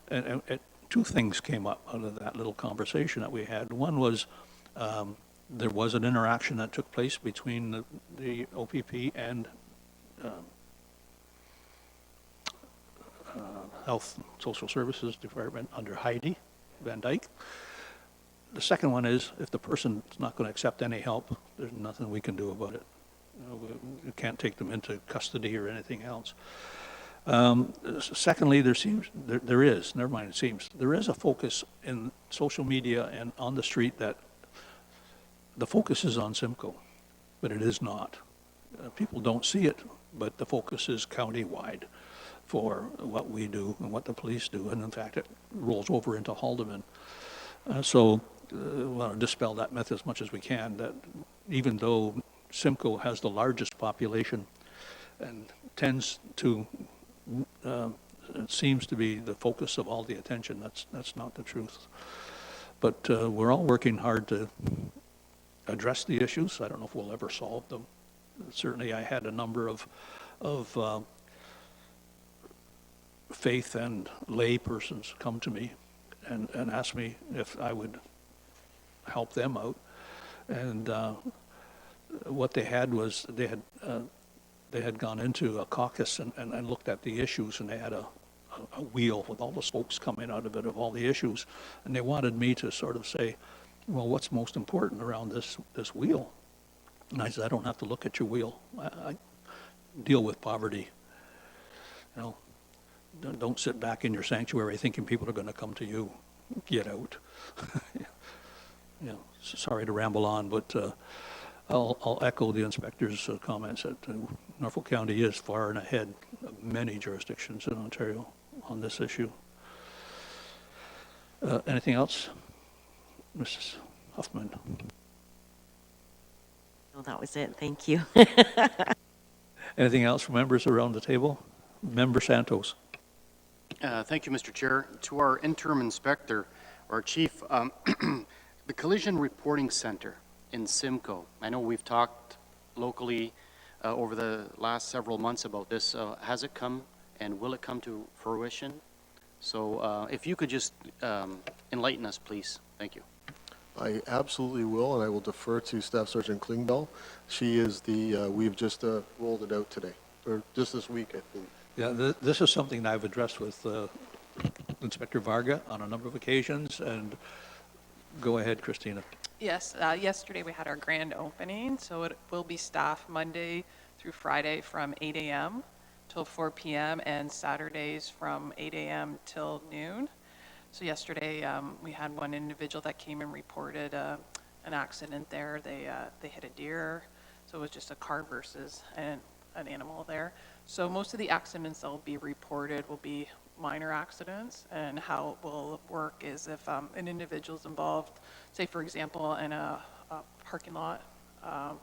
And two things came up out of that little conversation that we had. One was there was an interaction that took place between the OPP and Health and Social Services Department under Heidi, Van Dyke. The second one is, if the person's not going to accept any help, there's nothing we can do about it. We can't take them into custody or anything else. Secondly, there is a focus in social media and on the street that the focus is on Simcoe, but it is not. People don't see it, but the focus is county-wide for what we do and what the police do, and in fact, it rolls over into Haldeman. So we want to dispel that myth as much as we can, that even though Simcoe has the largest population and tends to, it seems to be the focus of all the attention, that's not the truth. But we're all working hard to address the issues. I don't know if we'll ever solve them. Certainly, I had a number of faith and lay persons come to me and ask me if I would help them out. And what they had was they had gone into a caucus and looked at the issues, and they had a wheel with all the spokes coming out of it of all the issues, and they wanted me to sort of say, well, what's most important around this wheel? And I said, I don't have to look at your wheel. I deal with poverty. You know, don't sit back in your sanctuary thinking people are going to come to you. Get out. You know, sorry to ramble on, but I'll echo the inspector's comments that Norfolk County is far and ahead of many jurisdictions in Ontario on this issue. Anything else? Mrs. Huffman. No, that was it. Thank you. Anything else from members around the table? Member Santos. Thank you, Mr. Chair. To our interim inspector, our chief, the Collision Reporting Center in Simcoe, I know we've talked locally over the last several months about this. Has it come and will it come to fruition? So if you could just enlighten us, please. Thank you. I absolutely will, and I will defer to Staff Sergeant Klingbeil. She is we've just rolled it out today, or just this week, I think. Yeah, this is something I've addressed with Inspector Varga on a number of occasions, and go ahead, Christina. Yes, yesterday we had our grand opening, so it will be staffed Monday through Friday from 8 a.m. till 4 p.m. and Saturdays from 8 a.m. till noon. So yesterday we had one individual that came and reported an accident there. They hit a deer, so it was just a car versus an animal there. So most of the accidents that will be reported will be minor accidents, and how it will work is if an individual is involved, say for example in a parking lot,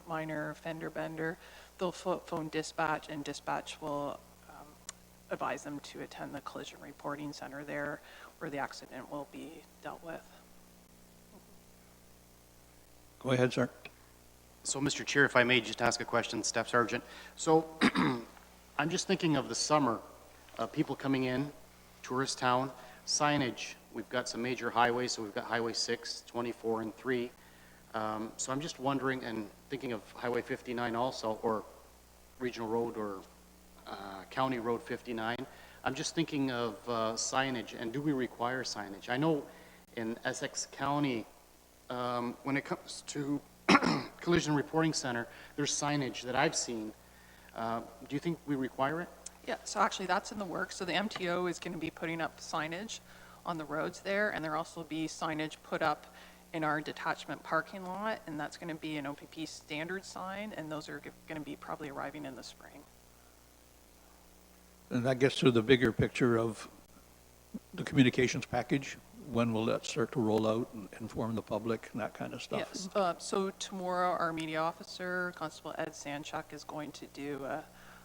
minor fender bender, they'll phone dispatch, and dispatch will advise them to attend the collision reporting center there, where the accident will be dealt with. Go ahead, sir. So, Mr. Chair, if I may just ask a question, Staff Sergeant. So I'm just thinking of the summer, people coming in, tourist town, signage. We've got some major highways, so we've got Highway 6, 24, and 3. So I'm just wondering, and thinking of Highway 59 also, or Regional Road, or County Road 59. I'm just thinking of signage, and do we require signage? I know in Essex County, when it comes to Collision Reporting Center, there's signage that I've seen. Do you think we require it? Yeah, so actually that's in the works. So the MTO is going to be putting up signage on the roads there, and there'll also be signage put up in our detachment parking lot, and that's going to be an OPP standard sign, and those are going to be probably arriving in the spring. And that gets to the bigger picture of the communications package. When will that start to roll out and inform the public and that kind of stuff? Yes, so tomorrow our media officer, Constable Ed Sanchuk, is going to do a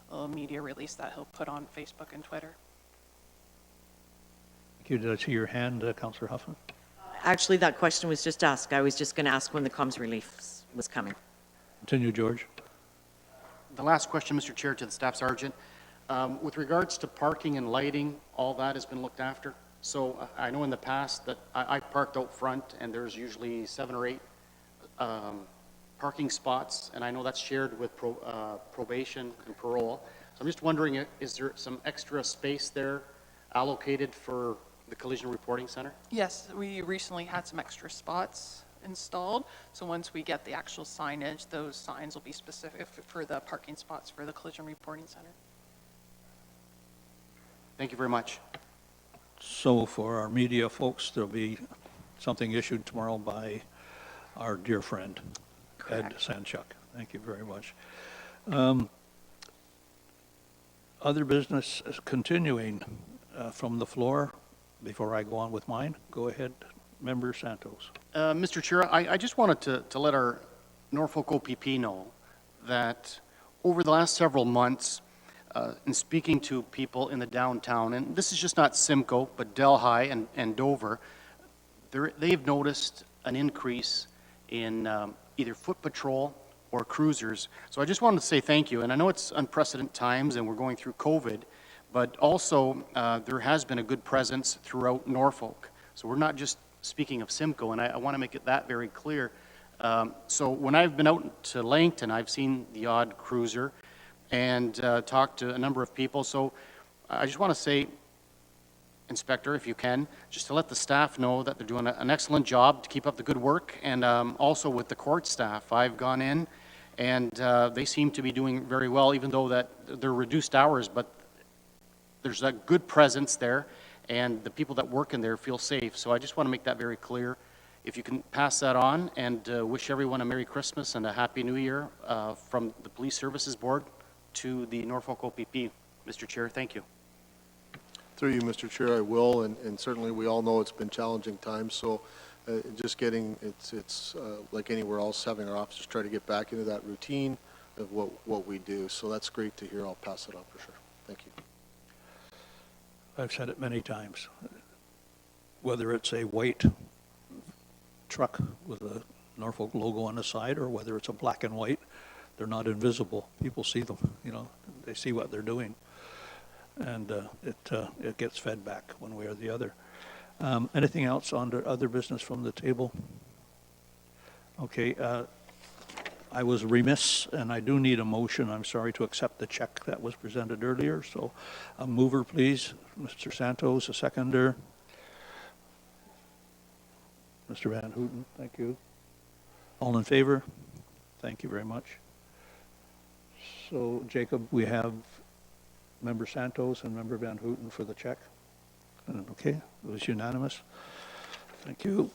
little media release that he'll put on Facebook and Twitter. Thank you. Did I see your hand, Councillor Huffman? Actually, that question was just asked. I was just going to ask when the comms relief was coming. Continue, George. The last question, Mr. Chair, to the Staff Sergeant. With regards to parking and lighting, all that has been looked after. So I know in the past that I parked out front, and there's usually 7 or 8 parking spots, and I know that's shared with probation and parole. So I'm just wondering, is there some extra space there allocated for The Collision Reporting Center? Yes, we recently had some extra spots installed, so once we get the actual signage, those signs will be specific for the parking spots for the Collision Reporting Center. Thank you very much. So for our media folks, there'll be something issued tomorrow by our dear friend, Ed Correct. Sanchuk. Thank you very much. Other business is continuing from the floor. Before I go on with mine, go ahead, Member Santos. Mr. Chair, I just wanted to let our Norfolk OPP know that over the last several months, in speaking to people in the downtown, and this is just not Simcoe, but Delhi and Dover, they've noticed an increase in either foot patrol or cruisers. So I just wanted to say thank you. And I know it's unprecedented times and we're going through COVID, but also there has been a good presence throughout Norfolk. So we're not just speaking of Simcoe, and I want to make it that very clear. So when I've been out to Langton, I've seen the odd cruiser and talked to a number of people. So I just want to say, Inspector, if you can, just to let the staff know that they're doing an excellent job to keep up the good work, and also with the court staff. I've gone in, and they seem to be doing very well, even though that they're reduced hours, but there's a good presence there, and the people that work in there feel safe. So I just want to make that very clear. If you can pass that on, and wish everyone a Merry Christmas and a Happy New Year from the Police Services Board to the Norfolk OPP. Mr. Chair, thank you. Through you, Mr. Chair, I will, and certainly we all know it's been challenging times, so just getting, it's like anywhere else, having our officers try to get back into that routine of what we do. So that's great to hear. I'll pass it on for sure. Thank you. I've said it many times. Whether it's a white truck with a Norfolk logo on the side or whether it's a black and white, they're not invisible. People see them, they see what they're doing. And it gets fed back one way or the other. Anything else on other business from the table? Okay, I was remiss, and I do need a motion, I'm sorry, to accept the check that was presented earlier. So a mover, please. Mr. Santos, a seconder. Mr. Van Houten, thank you. All in favor? Thank you very much. So, Jacob, we have Member Santos and Member Van Houten for the check. Okay, it was unanimous. Thank you.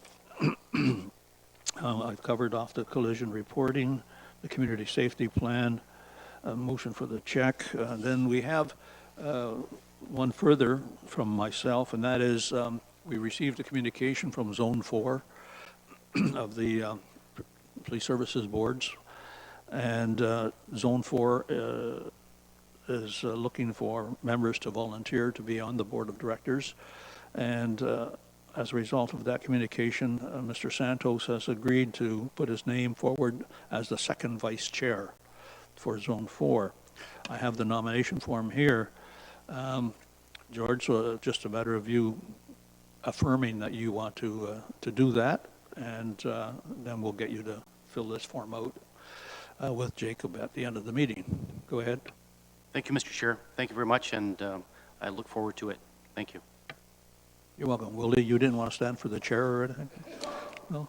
I've covered off the collision reporting, the community safety plan, a motion for the check. Then we have one further from myself, and that is we received a communication from Zone 4 of the Police Services Boards, and Zone 4 is looking for members to volunteer to be on the board of directors. And as a result of that communication, Mr. Santos has agreed to put his name forward as the second vice chair for Zone 4. I have the nomination form here. George, just a matter of you affirming that you want to do that, and then we'll get you to fill this form out with Jacob at the end of the meeting. Go ahead. Thank you, Mr. Chair. Thank you very much, and I look forward to it. Thank you. You're welcome. Willie, you didn't want to stand for the chair or anything? No?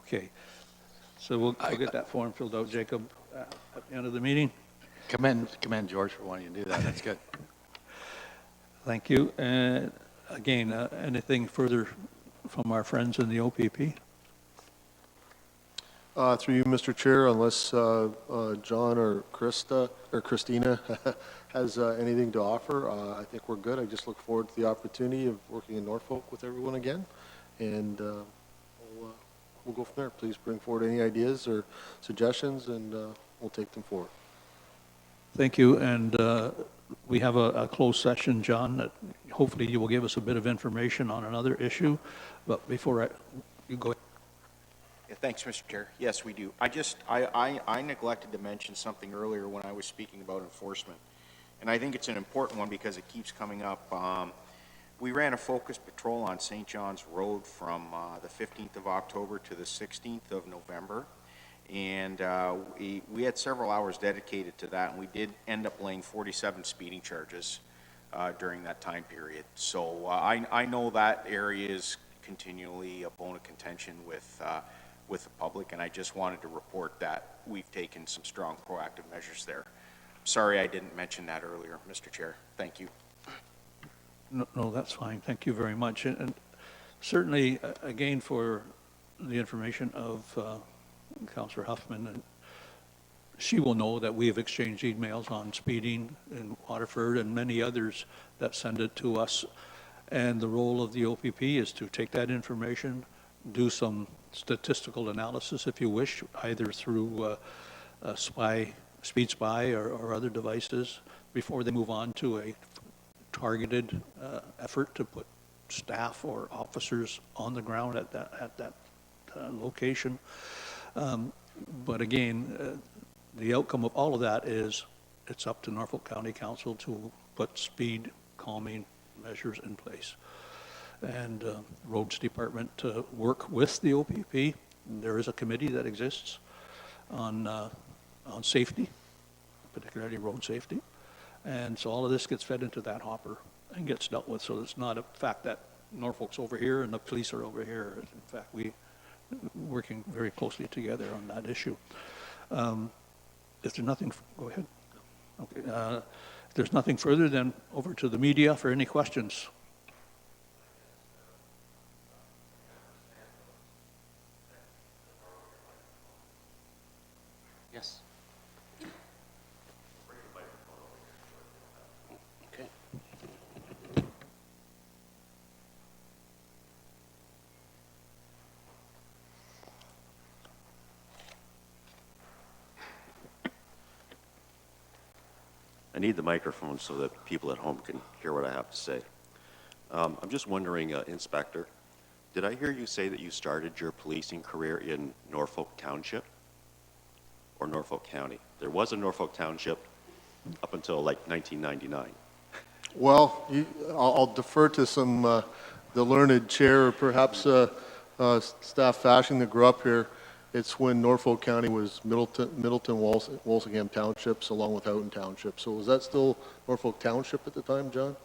Okay. So we'll get that form filled out, Jacob, at the end of the meeting. Commend George for wanting to do that. That's good. Thank you. And again, anything further from our friends in the OPP? Through you, Mr. Chair, unless John or Christina has anything to offer, I think we're good. I just look forward to the opportunity of working in Norfolk with everyone again, and we'll go from there. Please bring forward any ideas or suggestions, and we'll take them forward. Thank you. And we have a closed session, John, that hopefully you will give us a bit of information on another issue. But before you go. Yeah, thanks, Mr. Chair. Yes, we do. I neglected to mention something earlier when I was speaking about enforcement, and I think it's an important one because it keeps coming up. We ran a focus patrol on St. John's Road from the 15th of October to the 16th of November, and we had several hours dedicated to that, and we did end up laying 47 speeding charges during that time period. So I know that area is continually a bone of contention with the public, and I just wanted to report that we've taken some strong proactive measures there. Sorry I didn't mention that earlier, Mr. Chair. Thank you. No, that's fine. Thank you very much. And certainly, again, for the information of Councillor Huffman, and she will know that we have exchanged emails on speeding in Waterford and many others that send it to us. And the role of the OPP is to take that information, do some statistical analysis, if you wish, either through speed spy or other devices, before they move on to a targeted effort to put staff or officers on the ground at that location. But again, the outcome of all of that is it's up to Norfolk County Council to put speed calming measures in place. And Roads Department to work with the OPP. There is a committee that exists on safety, particularly road safety. And so all of this gets fed into that hopper and gets dealt with. So it's not a fact that Norfolk's over here and the police are over here. In fact, we working very closely together on that issue. If there's nothing, go ahead. Okay. If there's nothing further, then over to the media for any questions. Yes. Okay. I need the microphone so that people at home can hear what I have to say. I'm just wondering, Inspector, did I hear you say that you started your policing career in Norfolk Township or Norfolk County? There was a Norfolk Township up until like 1999. Well, I'll defer to some, the learned chair, or perhaps staff fashion that grew up here. It's when Norfolk County was Middleton, Walsingham Townships, along with Houghton Township. So was that still Norfolk Township at the time, John?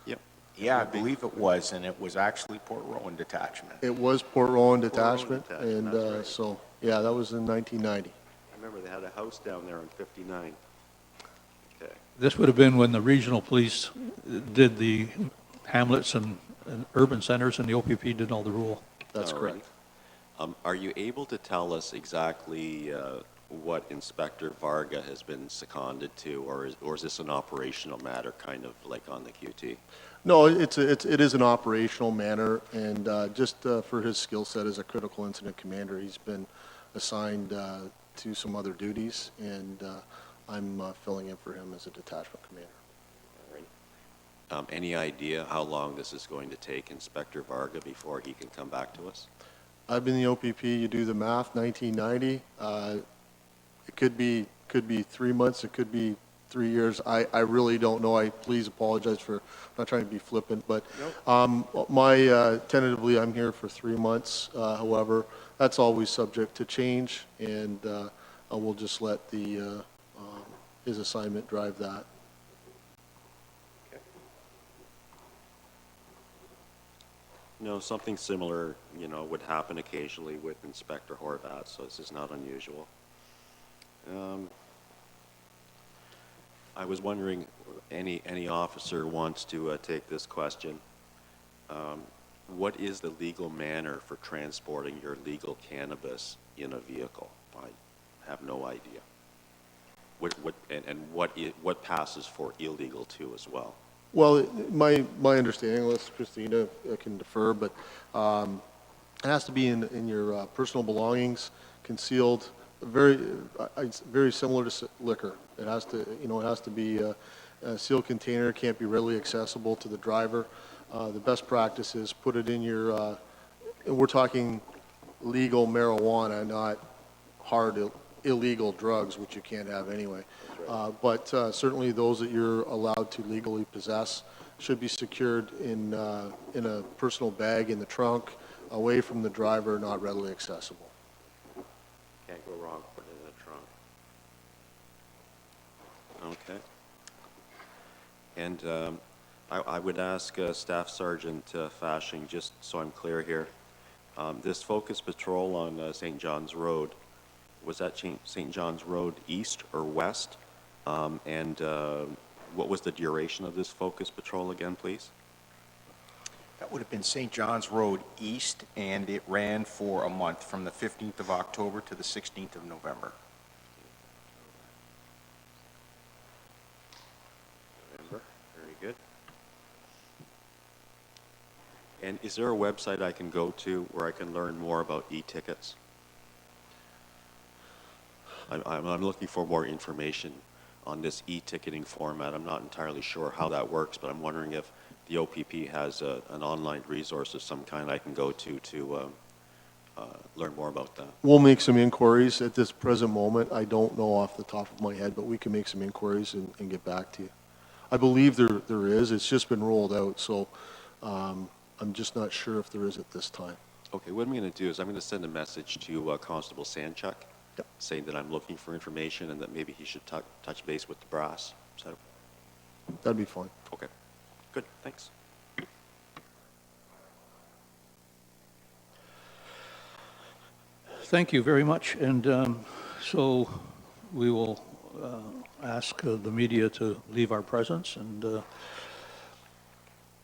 Yep. Yeah, I believe it was, and it was actually Port Rowan Detachment. It was Port Rowan Rowan Detachment, Detachment, and that's right. so, yeah, that was in 1990. I remember they had a house down there on 59. Okay. This would have been when the regional police did the hamlets and urban centers, and the OPP did all the rule. That's All correct. right. Are you able to tell us exactly what Inspector Varga has been seconded to, or is this an operational matter, kind of like on the QT? No, it is an operational matter, and just for his skill set as a critical incident commander, he's been assigned to some other duties, and I'm filling in for him as a detachment commander. All right. Any idea how long this is going to take Inspector Varga before he can come back to us? I've been in the OPP, you do the math, 1990. It could be 3 months, it could be 3 years. I really don't know. I please apologize for not trying to be flippant, but tentatively I'm here for 3 months. However, that's always subject to change, and we'll just let his assignment drive that. No, something similar, would happen occasionally with Inspector Horvat, so this is not unusual. I was wondering, any officer wants to take this question. What is the legal manner for transporting your legal cannabis in a vehicle? I have no idea. What passes for illegal too as well? Well, my understanding, unless Christina can defer, but it has to be in your personal belongings, concealed, very similar to liquor. It has to be a sealed container, can't be readily accessible to the driver. The best practice is put it in your, and we're talking legal marijuana, not hard illegal drugs, which you can't have anyway. But certainly those that you're allowed to legally possess should be secured in a personal bag in the trunk, away from the driver, not readily accessible. Can't go wrong, put it in the trunk. Okay. And I would ask Staff Sergeant Fashing, just so I'm clear here, this focus patrol on St. John's Road, was that St. John's Road east or west? And what was the duration of this focus patrol again, please? That would have been St. John's Road East, and it ran for a month, from the 15th of October to the 16th of November. November, very good. And is there a website I can go to where I can learn more about e-tickets? I'm looking for more information on this e-ticketing format. I'm not entirely sure how that works, but I'm wondering if the OPP has an online resource of some kind I can go to learn more about that. We'll make some inquiries at this present moment. I don't know off the top of my head, but we can make some inquiries and get back to you. I believe there is. It's just been rolled out, so I'm just not sure if there is at this time. Okay, what I'm going to do is I'm going to send a message to Constable Sanchuk, saying that I'm looking for information and that maybe he should touch base with the brass. So, That'd be fine. okay, good, thanks. Thank you very much. And so we will ask the media to leave our presence, and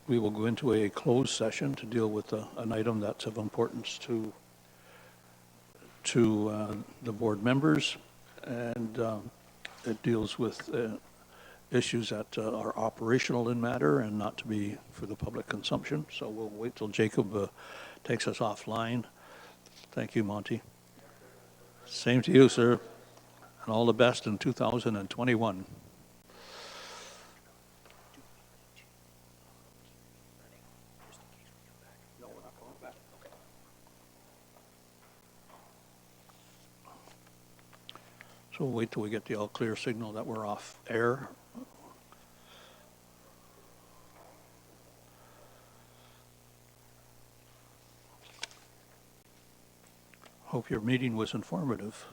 we will go into a closed session to deal with an item that's of importance to the board members, and it deals with issues that are operational in matter and not to be for the public consumption. So we'll wait till Jacob takes us offline. Thank you, Monty. Same to you, sir, and all the best in 2021. So we'll wait till we get the all clear signal that we're off air. Hope your meeting was informative.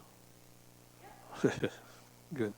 Good.